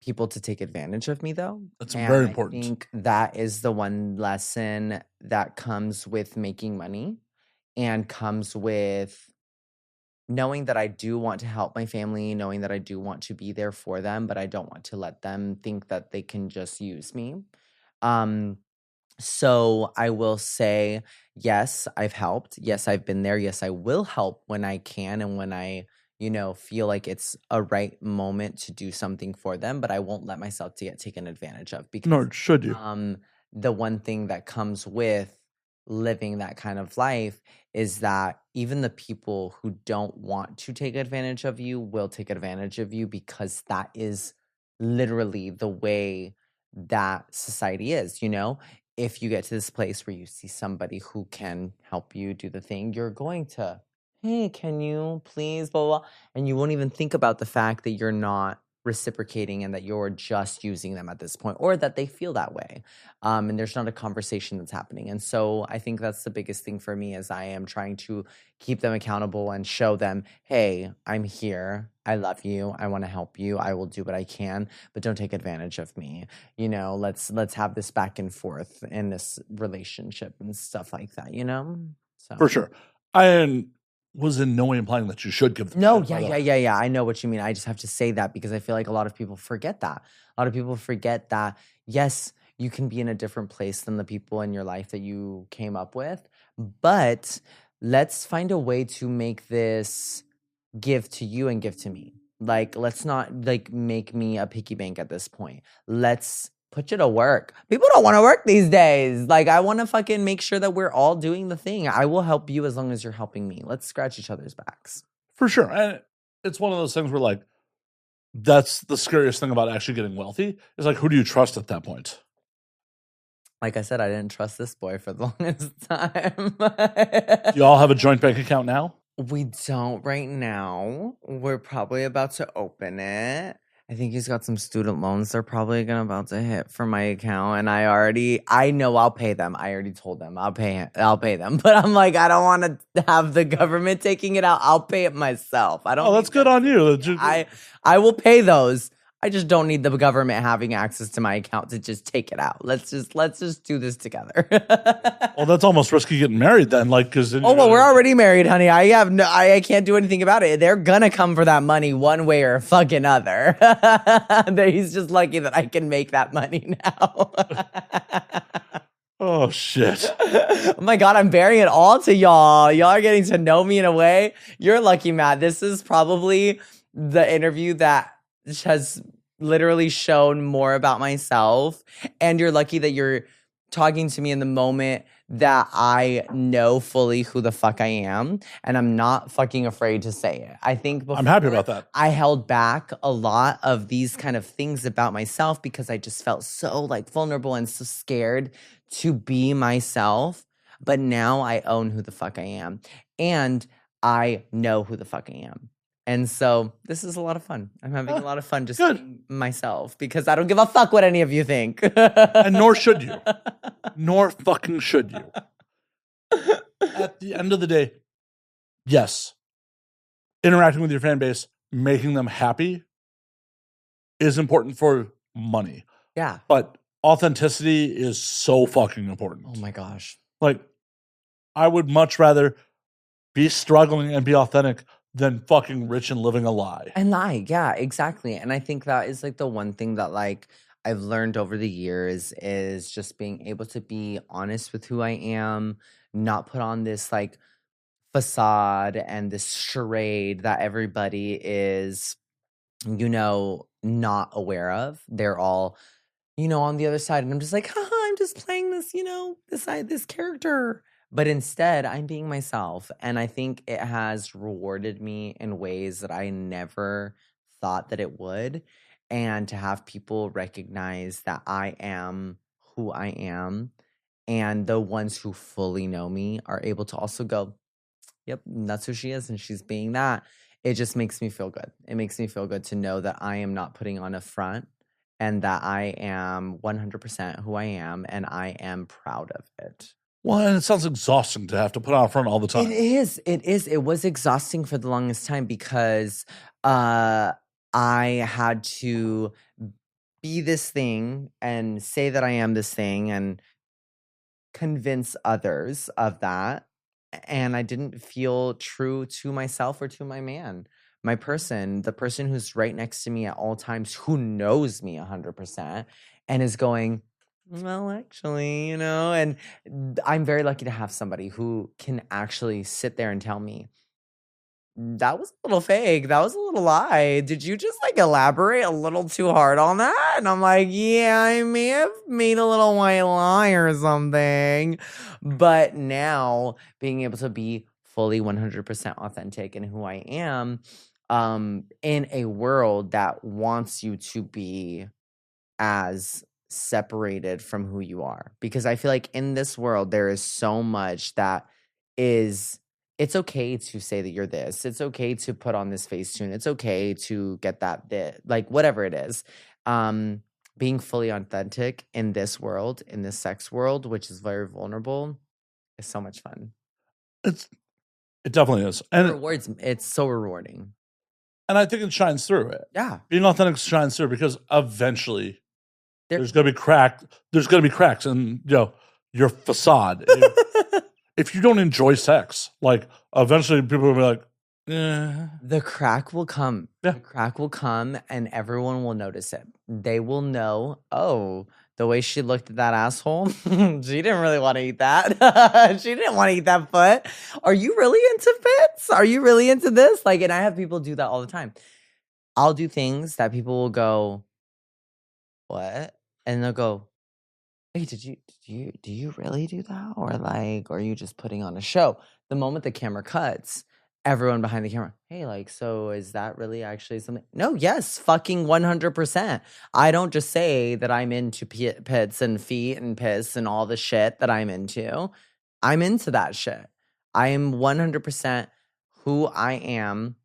people to take advantage of me, though. that's And very I important. think that is the one lesson that comes with making money and comes with knowing that I do want to help my family, knowing that I do want to be there for them, but I don't want to let them think that they can just use me. Um, so I will say, yes, I've helped. Yes, I've been there. Yes, I will help when I can and when I, feel like it's a right moment to do something for them, but I won't let myself to get taken advantage of, because Nor should you. the one thing that comes with living that kind of life is that even the people who don't want to take advantage of you will take advantage of you, because that is literally the way that society is, if you get to this place where you see somebody who can help you do the thing, you're going to, hey, can you please, blah, blah, blah. And you won't even think about the fact that you're not reciprocating and that you're just using them at this point, or that they feel that way. And there's not a conversation that's happening. And so I think that's the biggest thing for me, is I am trying to keep them accountable and show them, hey, I'm here. I love you. I want to help you. I will do what I can, but don't take advantage of me. Let's have this back and forth in this relationship and stuff like that, So For sure. I was in no way implying that you should give them no, shit, by the way. yeah. I know what you mean. I just have to say that because I feel like a lot of people forget that. A lot of people forget that, yes, you can be in a different place than the people in your life that you came up with, but let's find a way to make this give to you and give to me. Like, let's not make me a piggy bank at this point. Let's put you to work. People don't want to work these days. Like, I want to fucking make sure that we're all doing the thing. I will help you as long as you're helping me. Let's scratch each other's backs. For sure. And it's one of those things where, like, that's the scariest thing about actually getting wealthy, is like, who do you trust at that point? Like I said, I didn't trust this boy for the longest time. Do you all have a joint bank account now? We don't right now. We're probably about to open it. I think he's got some student loans they're probably about to hit for my account, and I know I'll pay them. I already told them I'll pay them. But I'm like, I don't want to have the government taking it out. I'll pay it myself. I don't. Oh, that's good on you. I will pay those. I just don't need the government having access to my account to just take it out. Let's just do this together. Well, that's almost risky getting married then, like, because oh well, we're already married, honey. I can't do anything about it. They're gonna come for that money one way or fucking other. He's just lucky that I can make that money now. Oh shit! Oh my god, I'm bearing it all to y'all. Y'all are getting to know me in a way. You're lucky, Matt. This is probably the interview that has literally shown more about myself, and you're lucky that you're talking to me in the moment that I know fully who the fuck I am, and I'm not fucking afraid to say it. I think I'm happy about that. I held back a lot of these kind of things about myself because I just felt so vulnerable and so scared to be myself. But now I own who the fuck I am, and I know who the fuck I am. And so this is a lot of fun. I'm having a lot of fun just being myself, because I don't give a fuck what any of you think. And nor should you. Nor fucking should you. At the end of the day, yes, interacting with your fan base, making them happy is important for money. Yeah. But authenticity is so fucking important. Oh my gosh. Like, I would much rather be struggling and be authentic than fucking rich and living a lie. And lie, yeah, exactly. And I think that is the one thing that I've learned over the years is just being able to be honest with who I am, not put on this facade and this charade that everybody is, not aware of. They're all, on the other side. And I'm just like, haha, I'm just playing this, this character. But instead, I'm being myself. And I think it has rewarded me in ways that I never thought that it would. And to have people recognize that I am who I am, and the ones who fully know me are able to also go, yep, that's who she is, and she's being that. It just makes me feel good. It makes me feel good to know that I am not putting on a front and that I am 100% who I am, and I am proud of it. Well, and it sounds exhausting to have to put on a front all the time. It is. It is. It was exhausting for the longest time because I had to be this thing and say that I am this thing and convince others of that. And I didn't feel true to myself or to my man, my person, the person who's right next to me at all times, who knows me 100% and is going, well, actually, and I'm very lucky to have somebody who can actually sit there and tell me, that was a little fake. That was a little lie. Did you just elaborate a little too hard on that? And I'm like, yeah, I may have made a little white lie or something. But now being able to be fully 100% authentic in who I am, in a world that wants you to be as separated from who you are. Because I feel like in this world, there is so much that is, it's okay to say that you're this. It's okay to put on this face tune. It's okay to get that bit, whatever it is. Being fully authentic in this world, in this sex world, which is very vulnerable, is so much fun. It definitely is. And it's so rewarding. And I think it shines through it. Yeah. Being authentic shines through because eventually there's gonna be cracks in your facade. If you don't enjoy sex, eventually people will be like, the crack will come. Yeah. The crack will come and everyone will notice it. They will know, oh, the way she looked at that asshole, she didn't really want to eat that. She didn't want to eat that foot. Are you really into fits? Are you really into this? And I have people do that all the time. I'll do things that people will go, what? And they'll go, hey, do you really do that? Or are you just putting on a show? The moment the camera cuts, everyone behind the camera, hey, so is that really actually something? No, yes, fucking 100%. I don't just say that I'm into pits and feet and piss and all the shit that I'm into. I'm into that shit. I am 100% who I am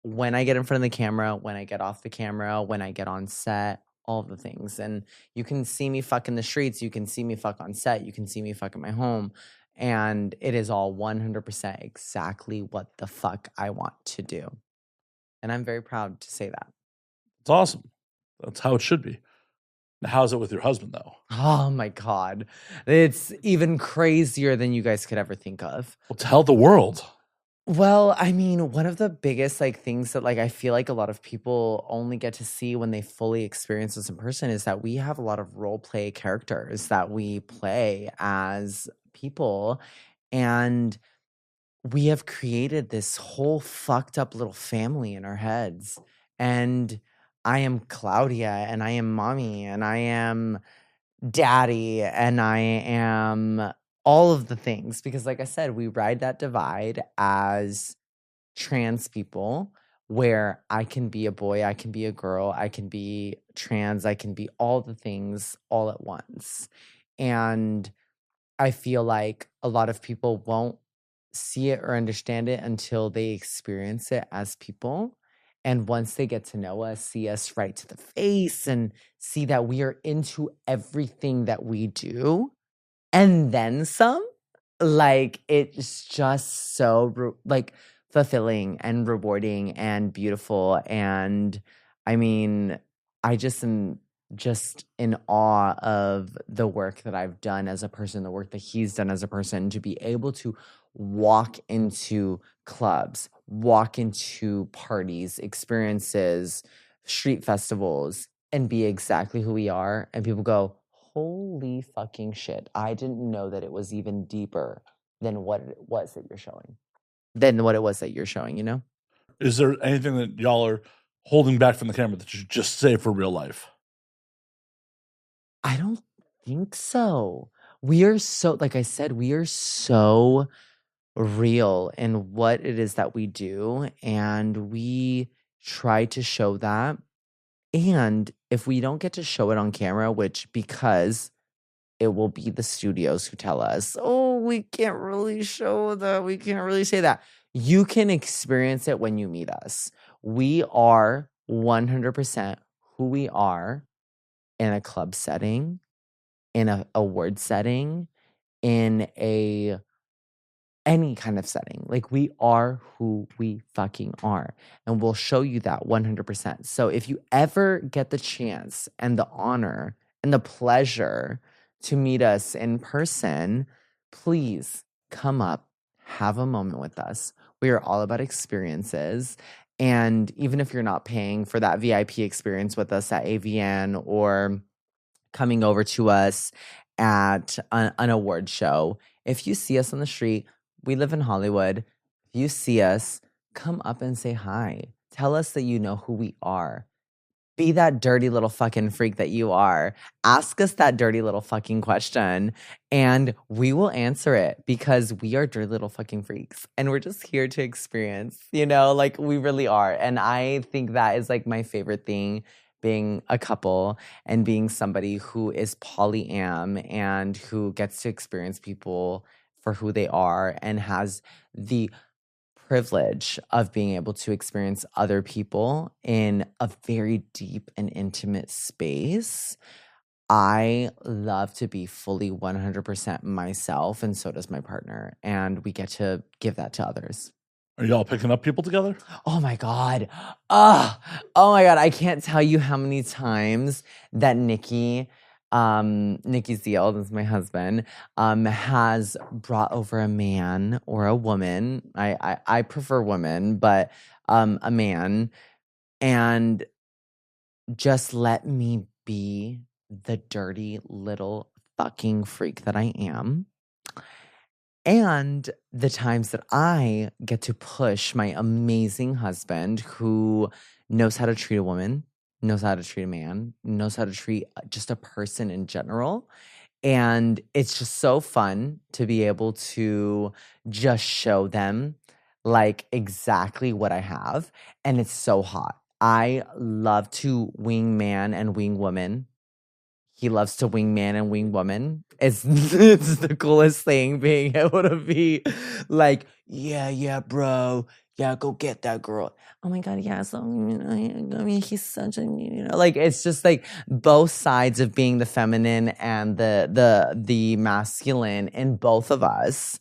when I get in front of the camera, when I get off the camera, when I get on set, all the things. And you can see me fuck in the streets. You can see me fuck on set. You can see me fuck in my home. And it is all 100% exactly what the fuck I want to do. And I'm very proud to say that. It's awesome. That's how it should be. Now, how's it with your husband, though? Oh, my God. It's even crazier than you guys could ever think of. Well, tell the world. Well, I mean, one of the biggest things that I feel like a lot of people only get to see when they fully experience this in person is that we have a lot of role play characters that we play as people, and we have created this whole fucked up little family in our heads. And I am Claudia, and I am mommy, and I am daddy, and I am all of the things, because like I said, we ride that divide as trans people where I can be a boy, I can be a girl, I can be trans, I can be all the things all at once. And I feel like a lot of people won't see it or understand it until they experience it as people. And once they get to know us, see us right to the face, and see that we are into everything that we do, and then some, it's just so fulfilling and rewarding and beautiful. And I mean, I just am just in awe of the work that I've done as a person, the work that he's done as a person, to be able to walk into clubs, walk into parties, experiences, street festivals, and be exactly who we are. And people go, holy fucking shit, I didn't know that it was even deeper than what it was that you're showing. than what it was that you're showing, you know? Is there anything that y'all are holding back from the camera that you should just say for real life? I don't think so. We are so, like I said, we are so real in what it is that we do. And we try to show that. And if we don't get to show it on camera, which because it will be the studios who tell us, oh, we can't really show that. We can't really say that. You can experience it when you meet us. We are 100% who we are in a club setting, in a award setting, in any kind of setting. Like, we are who we fucking are. And we'll show you that 100%. So if you ever get the chance and the honor and the pleasure to meet us in person, please come up, have a moment with us. We are all about experiences. And even if you're not paying for that VIP experience with us at AVN or coming over to us at an award show, if you see us on the street, we live in Hollywood. If you see us, come up and say hi. Tell us that you know who we are. Be that dirty little fucking freak that you are. Ask us that dirty little fucking question and we will answer it because we are dirty little fucking freaks and we're just here to experience, like we really are. And I think that is like my favorite thing, being a couple and being somebody who is polyam and who gets to experience people for who they are and has the privilege of being able to experience other people in a very deep and intimate space. I love to be fully 100% myself, and so does my partner. And we get to give that to others. Are y'all picking up people together? Oh my God. Oh my God. I can't tell you how many times that Nikki Zeal, this is my husband, has brought over a man or a woman. I prefer women, but a man, and just let me be the dirty little fucking freak that I am. And the times that I get to push my amazing husband who knows how to treat a woman, knows how to treat a man, knows how to treat just a person in general. And it's just so fun to be able to just show them like exactly what I have. And it's so hot. I love to wing man and wing woman. He loves to wing man and wing woman. It's the coolest thing, being able to be like, yeah, bro. Yeah, go get that girl. Oh my God, yeah. So, I mean, he's such a, like, it's just like both sides of being the feminine and the masculine in both of us.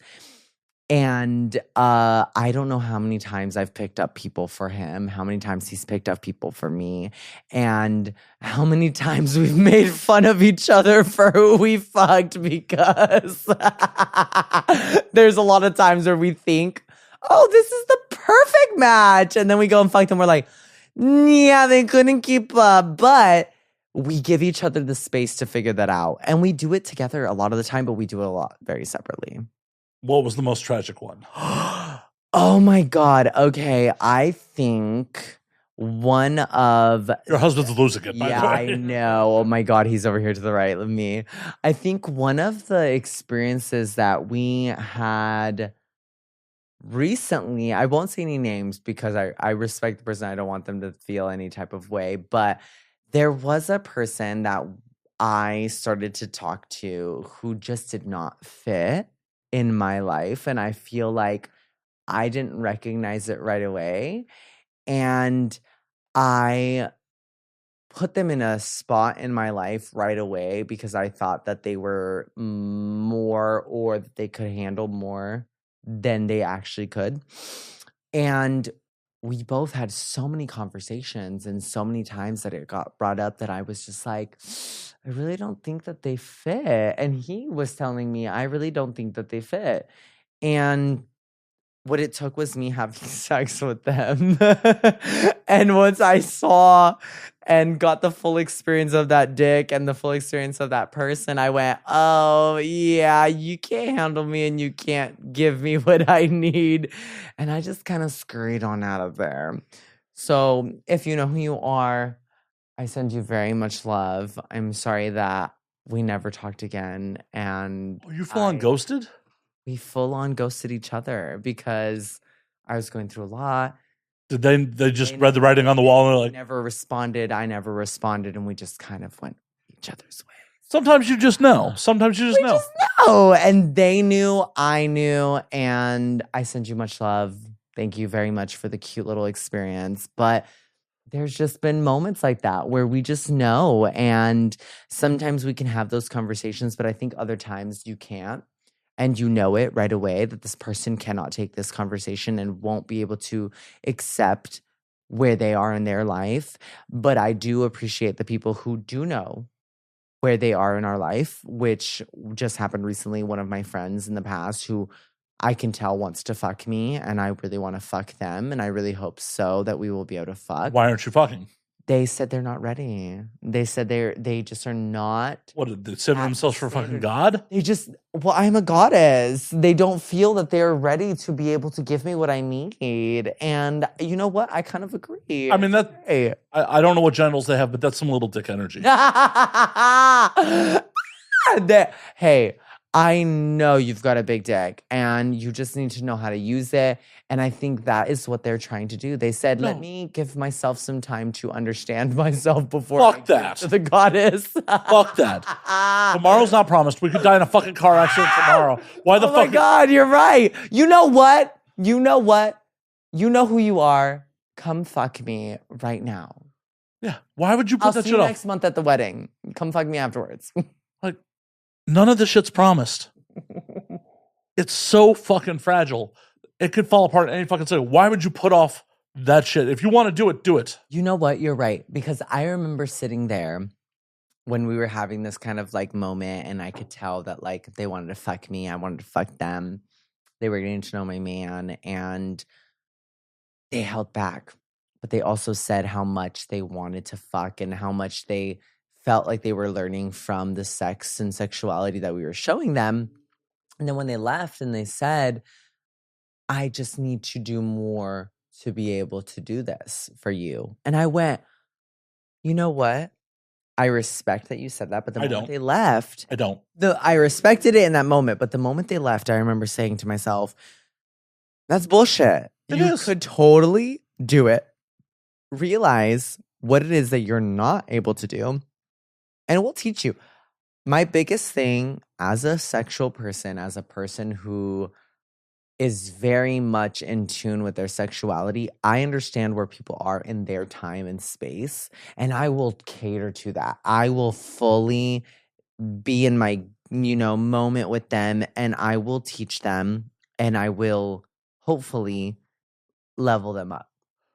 And I don't know how many times I've picked up people for him, how many times he's picked up people for me, and how many times we've made fun of each other for who we fucked, because there's a lot of times where we think, oh, this is the perfect match. And then we go and fuck them. We're like, yeah, they couldn't keep up. But we give each other the space to figure that out. And we do it together a lot of the time, but we do it a lot very separately. What was the most tragic one? Oh my God. Okay. I think one of... Your husband's losing it, by the way. I know. Oh my God. He's over here to the right of me. I think one of the experiences that we had recently, I won't say any names because I respect the person. I don't want them to feel any type of way. But there was a person that I started to talk to who just did not fit in my life. And I feel like I didn't recognize it right away. And I put them in a spot in my life right away because I thought that they were more, or that they could handle more than they actually could. And we both had so many conversations and so many times that it got brought up that I was just like, I really don't think that they fit. And he was telling me, I really don't think that they fit. And what it took was me having sex with them. And once I saw and got the full experience of that dick and the full experience of that person, I went, oh, yeah, you can't handle me and you can't give me what I need. And I just kind of scurried on out of there. So if you know who you are, I send you very much love. I'm sorry that we never talked again. And Are you full on ghosted? we full on ghosted each other because I was going through a lot. Did they just read the writing on the wall and they're like, never responded. I never responded, and we just kind of went each other's way. sometimes you just know. Sometimes you just know. Oh, and they knew, I knew, and I send you much love. Thank you very much for the cute little experience. But there's just been moments like that where we just know, and sometimes we can have those conversations, but I think other times you can't. And you know it right away that this person cannot take this conversation and won't be able to accept where they are in their life. But I do appreciate the people who do know where they are in our life, which just happened recently. One of my friends in the past who I can tell wants to fuck me, and I really want to fuck them. And I really hope so that we will be able to fuck. Why aren't you fucking? They said they're not ready. They said they just are not. What, did they save themselves for fucking God? They just, well, I'm a goddess. They don't feel that they're ready to be able to give me what I need. And you know what? I kind of agree. I mean, I don't know what genitals they have, but that's some little dick energy. Hey, I know you've got a big dick and you just need to know how to use it. And I think that is what they're trying to do. They said, let me give myself some time to understand myself before I get to the goddess. Fuck that. Tomorrow's not promised. We could die in a fucking car accident tomorrow. Why the fuck? Oh my God, you're right. You know what? You know what? You know who you are. Come fuck me right now. Yeah. Why would you put that shit off? I'll see you next month at the wedding. Come fuck me afterwards. Like, none of this shit's promised. It's so fucking fragile. It could fall apart any fucking second. Why would you put off that shit? If you want to do it, do it. You know what? You're right. Because I remember sitting there when we were having this kind of like moment, and I could tell that like they wanted to fuck me. I wanted to fuck them. They were getting to know my man, and they held back. But they also said how much they wanted to fuck and how much they felt like they were learning from the sex and sexuality that we were showing them. And then when they left and they said, I just need to do more to be able to do this for you. And I went, you know what? I respect that you said that, but the moment they left, I respected it in that moment, but the moment they left, I remember saying to myself, that's bullshit. You could totally do it. Realize what it is that you're not able to do, and we'll teach you. My biggest thing as a sexual person, as a person who is very much in tune with their sexuality, I understand where people are in their time and space, and I will cater to that. I will fully be in my, moment with them, and I will teach them, and I will hopefully level them up.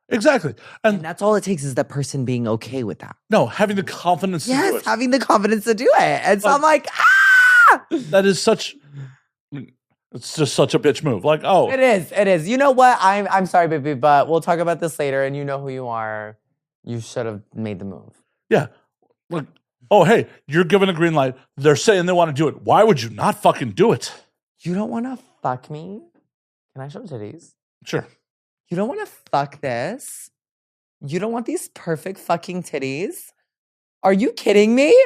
Exactly. And that's all it takes is that person being okay with that. No, having the confidence to do it. Yes, having the confidence to do it. And so I'm like, that is it's just such a bitch move. Like, oh. It is. You know what? I'm sorry, baby, but we'll talk about this later, and you know who you are. You should have made the move. Yeah. Like, oh, hey, you're given a green light. They're saying they want to do it. Why would you not fucking do it? You don't want to fuck me? Can I show titties? Sure. You don't want to fuck this? You don't want these perfect fucking titties? Are you kidding me?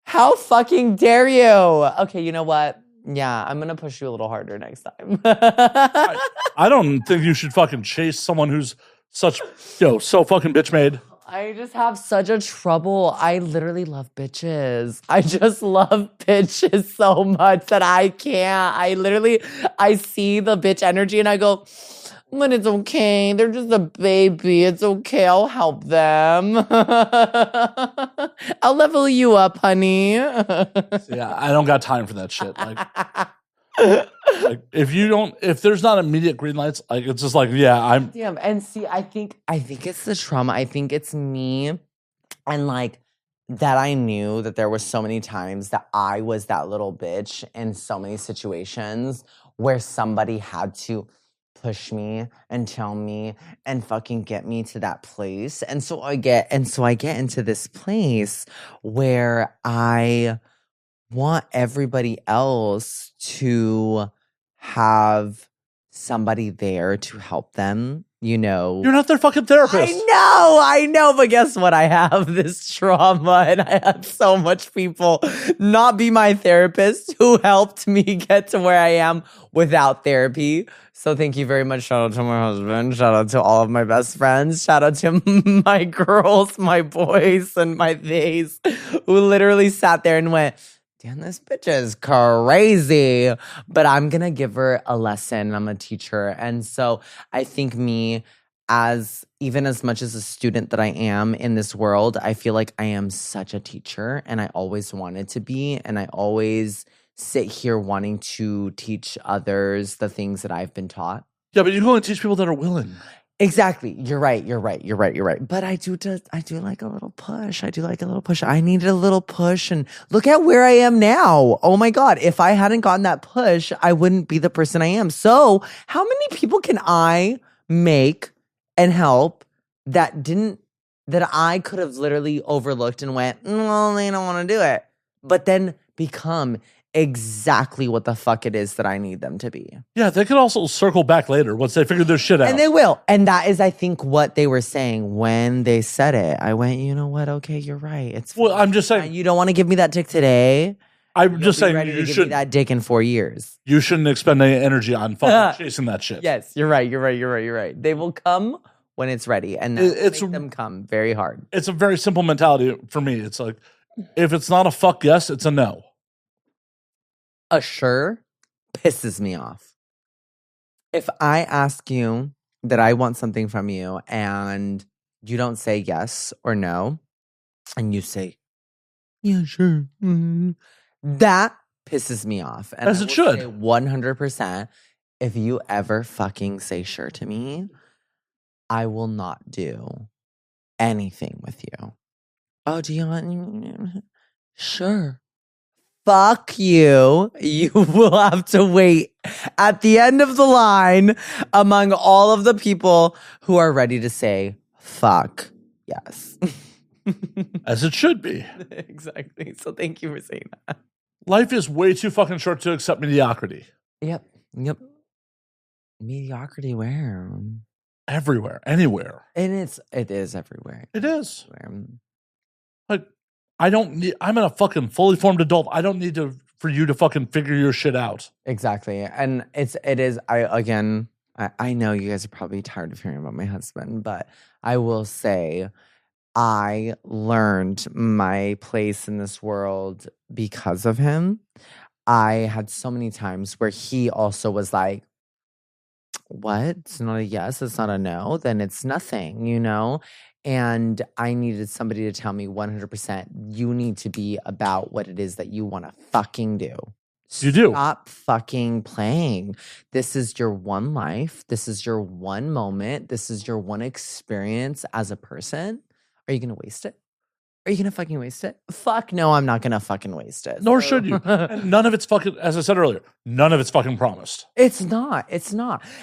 How fucking dare you? Okay, you know what? Yeah, I'm going to push you a little harder next time. I don't think you should fucking chase someone who's so fucking bitch made. I just have such a trouble. I literally love bitches. I just love bitches so much that I can't. I see the bitch energy and I go, but it's okay. They're just a baby. It's okay. I'll help them. I'll level you up, honey. Yeah, I don't got time for that shit. Like if there's not immediate green lights, like it's just like, Damn. And see, I think it's the trauma. I think it's me, and like that I knew that there were so many times that I was that little bitch in so many situations where somebody had to push me and tell me and fucking get me to that place. And so I get into this place where I want everybody else to have somebody there to help them, you know. You're not their fucking therapist. I know, but guess what? I have this trauma and I had so much people not be my therapist who helped me get to where I am without therapy. So thank you very much. Shout out to my husband. Shout out to all of my best friends. Shout out to my girls, my boys, and my theys who literally sat there and went, damn, this bitch is crazy. But I'm going to give her a lesson. I'm going to teach her. And so I think me, as even as much as a student that I am in this world, I feel like I am such a teacher and I always wanted to be. And I always sit here wanting to teach others the things that I've been taught. Yeah, but you can only teach people that are willing. Exactly. You're right. But I do like a little push. I needed a little push, and look at where I am now. Oh my God. If I hadn't gotten that push, I wouldn't be the person I am. So how many people can I make and help that I could have literally overlooked and went, well, they don't want to do it, but then become exactly what the fuck it is that I need them to be. Yeah, they could also circle back later once they figure their shit out. And they will. And that is, I think, what they were saying when they said it. I went, you know what? Okay, you're right. It's well, I'm just saying. You don't want to give me that dick today. I'm just saying ready to give me that dick in 4 years. You shouldn't expend any energy on fucking chasing that shit. Yes, you're right. They will come when it's ready. And that's make them come very hard. It's a very simple mentality for me. It's like, if it's not a fuck yes, it's a no. A sure pisses me off. If I ask you that I want something from you and you don't say yes or no, and you say, yeah, sure. Mm-hmm, that pisses me off. And as it should. 100%. If you ever fucking say sure to me, I will not do anything with you. Oh, do you want? Sure. Fuck you. You will have to wait at the end of the line among all of the people who are ready to say, fuck, yes. As it should be. Exactly. So thank you for saying that. Life is way too fucking short to accept mediocrity. Yep. Mediocrity where? Everywhere. Anywhere. And it is everywhere. It is. Like, I'm a fucking fully formed adult. I don't need for you to fucking figure your shit out. Exactly. And it is, I know you guys are probably tired of hearing about my husband, but I will say I learned my place in this world because of him. I had so many times where he also was like, what? It's not a yes, it's not a no, then it's nothing, you know? And I needed somebody to tell me 100%, you need to be about what it is that you want to fucking do. You do. Stop fucking playing. This is your one life. This is your one moment. This is your one experience as a person. Are you going to waste it? Are you going to fucking waste it? Fuck no, I'm not going to fucking waste it. Nor should you. And none of it's fucking, as I said earlier, none of it's fucking promised. It's not.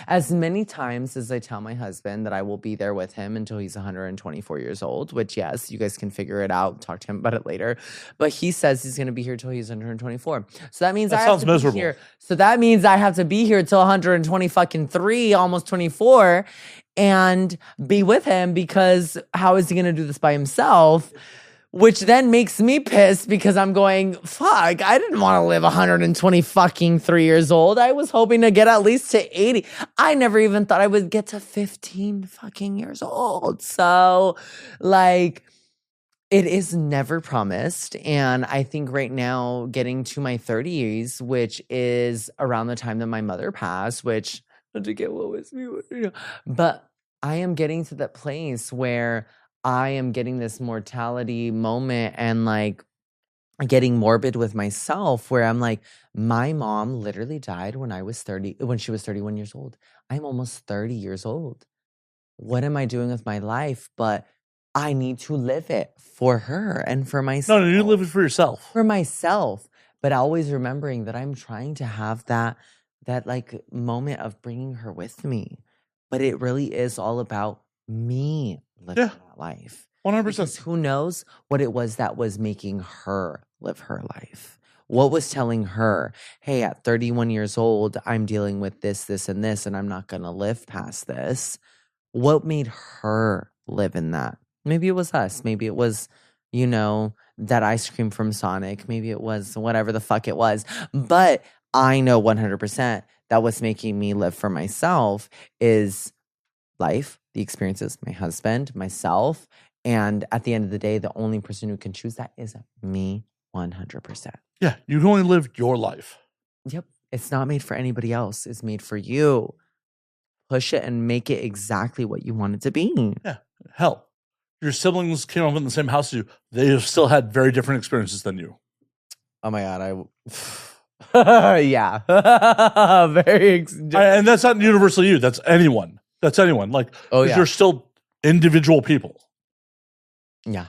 As many times as I tell my husband that I will be there with him until he's 124 years old, which, yes, you guys can figure it out, talk to him about it later. But he says he's going to be here till he's 124. So that means I have to be here. So that means I have to be here till 120 fucking 3, almost 24, and be with him, because how is he going to do this by himself? Which then makes me pissed because I'm going, fuck, I didn't want to live 120 fucking 3 years old. I was hoping to get at least to 80. I never even thought I would get to 15 fucking years old. So, like, it is never promised. And I think right now, getting to my 30s, which is around the time that my mother passed, which, not to get what was me, but I am getting to that place where I am getting this mortality moment and like getting morbid with myself, where I'm like, my mom literally died when she was 31 years old. I'm almost 30 years old. What am I doing with my life? But I need to live it for her and for myself. No, you live it for yourself. For myself. But always remembering that I'm trying to have that that like moment of bringing her with me. But it really is all about me living Yeah. that life. 100%. Because who knows what it was that was making her live her life? What was telling her, hey, at 31 years old, I'm dealing with this, this, and this, and I'm not going to live past this? What made her live in that? Maybe it was us. Maybe it was, that ice cream from Sonic. Maybe it was whatever the fuck it was. But I know 100% that what's making me live for myself is life, the experiences, my husband, myself. And at the end of the day, the only person who can choose that is me 100%. Yeah, you can only live your life. Yep. It's not made for anybody else. It's made for you. Push it and make it exactly what you want it to be. Yeah. Hell, your siblings came up in the same house as you. They have still had very different experiences than you. Oh my God. Yeah. Very. And that's not universally you. That's anyone. That's anyone. Like, you're still individual people. Yeah.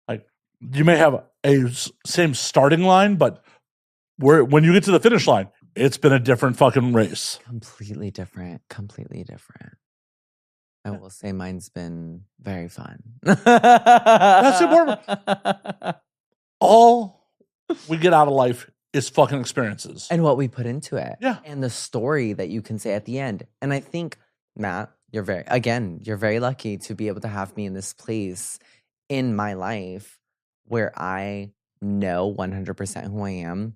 Like, you may have a same starting line, but when you get to the finish line, it's been a different fucking race. Completely different. I will say mine's been very fun. That's important. All we get out of life is fucking experiences. And what we put into it. Yeah. And the story that you can say at the end. And I think, Matt, you're very lucky to be able to have me in this place in my life where I know 100% who I am.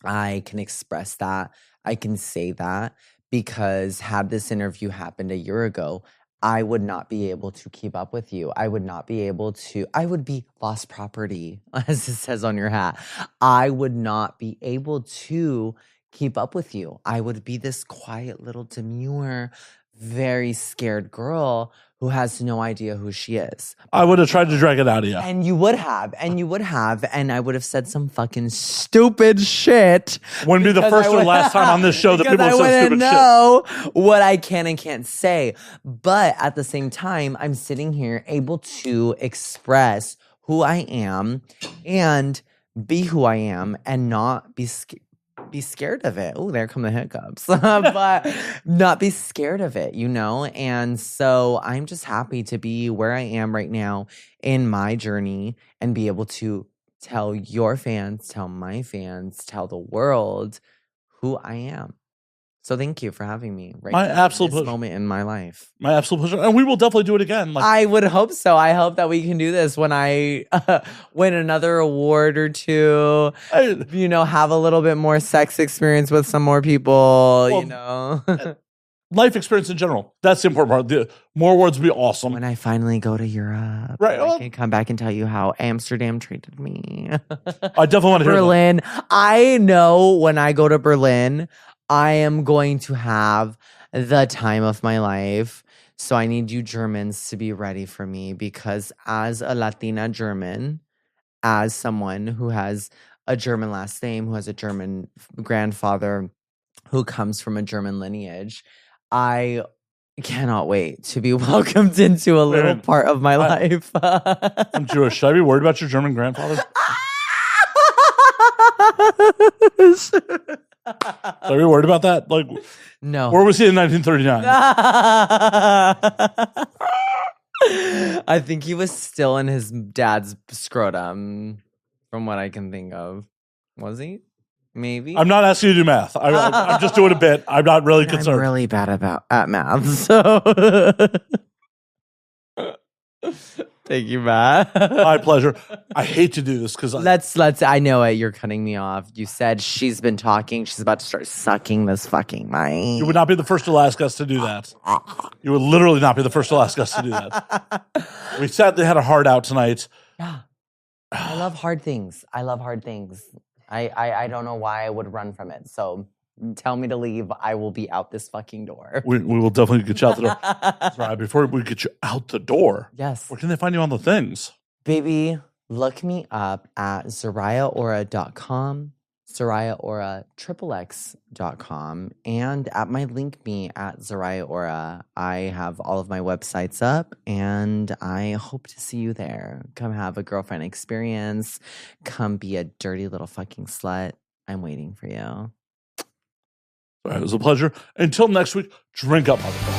I can express that. I can say that, because had this interview happened a year ago, I would not be able to keep up with you. I would be lost property, as it says on your hat. I would not be able to keep up with you. I would be this quiet little demure, very scared girl who has no idea who she is. I would have tried to drag it out of you. And you would have, and I would have said some fucking stupid shit. Wouldn't be the first or last time on this show that people have said stupid shit. I wouldn't know what I can and can't say. But at the same time, I'm sitting here able to express who I am and be who I am and not be scared of it. Oh, there come the hiccups. But not be scared of it, And so I'm just happy to be where I am right now in my journey and be able to tell your fans, tell my fans, tell the world who I am. So thank you for having me My absolute this moment in my life. My absolute pleasure. And we will definitely do it again. I would hope so. I hope that we can do this when I win another award or two, have a little bit more sex experience with some more people, Life experience in general. That's the important part. The more awards would be awesome. When I finally go to Europe, right? I can come back and tell you how Amsterdam treated me. I definitely want to hear Berlin. I know when I go to Berlin, I am going to have the time of my life. So I need you Germans to be ready for me, because as a Latina German, as someone who has a German last name, who has a German grandfather, who comes from a German lineage, I cannot wait to be welcomed into a little part of my life. I'm Jewish. Should I be worried about your German grandfather? Are you worried about that? Like, no. Where was he in 1939? I think he was still in his dad's scrotum, from what I can think of. Was he? Maybe. I'm not asking you to do math. I'm just doing a bit. I'm not really concerned. I'm really bad at math, so. Thank you, Matt. My pleasure. I hate to do this because let's. I know it. You're cutting me off. You said she's been talking. She's about to start sucking this fucking mic. You would not be the first or last guest to do that. You would literally not be the first or last guest to do that. We sadly had a hard out tonight. Yeah, I love hard things. I don't know why I would run from it. So tell me to leave. I will be out this fucking door. We will definitely get you out the door. Right, before we get you out the door. Yes. Where can they find you on the things? Baby, look me up at ZariahAura.com, ZariahAura.xxx.com, and at my link me at Zariah Aura. I have all of my websites up, and I hope to see you there. Come have a girlfriend experience. Come be a dirty little fucking slut. I'm waiting for you. All right, it was a pleasure. Until next week, drink up, motherfucker.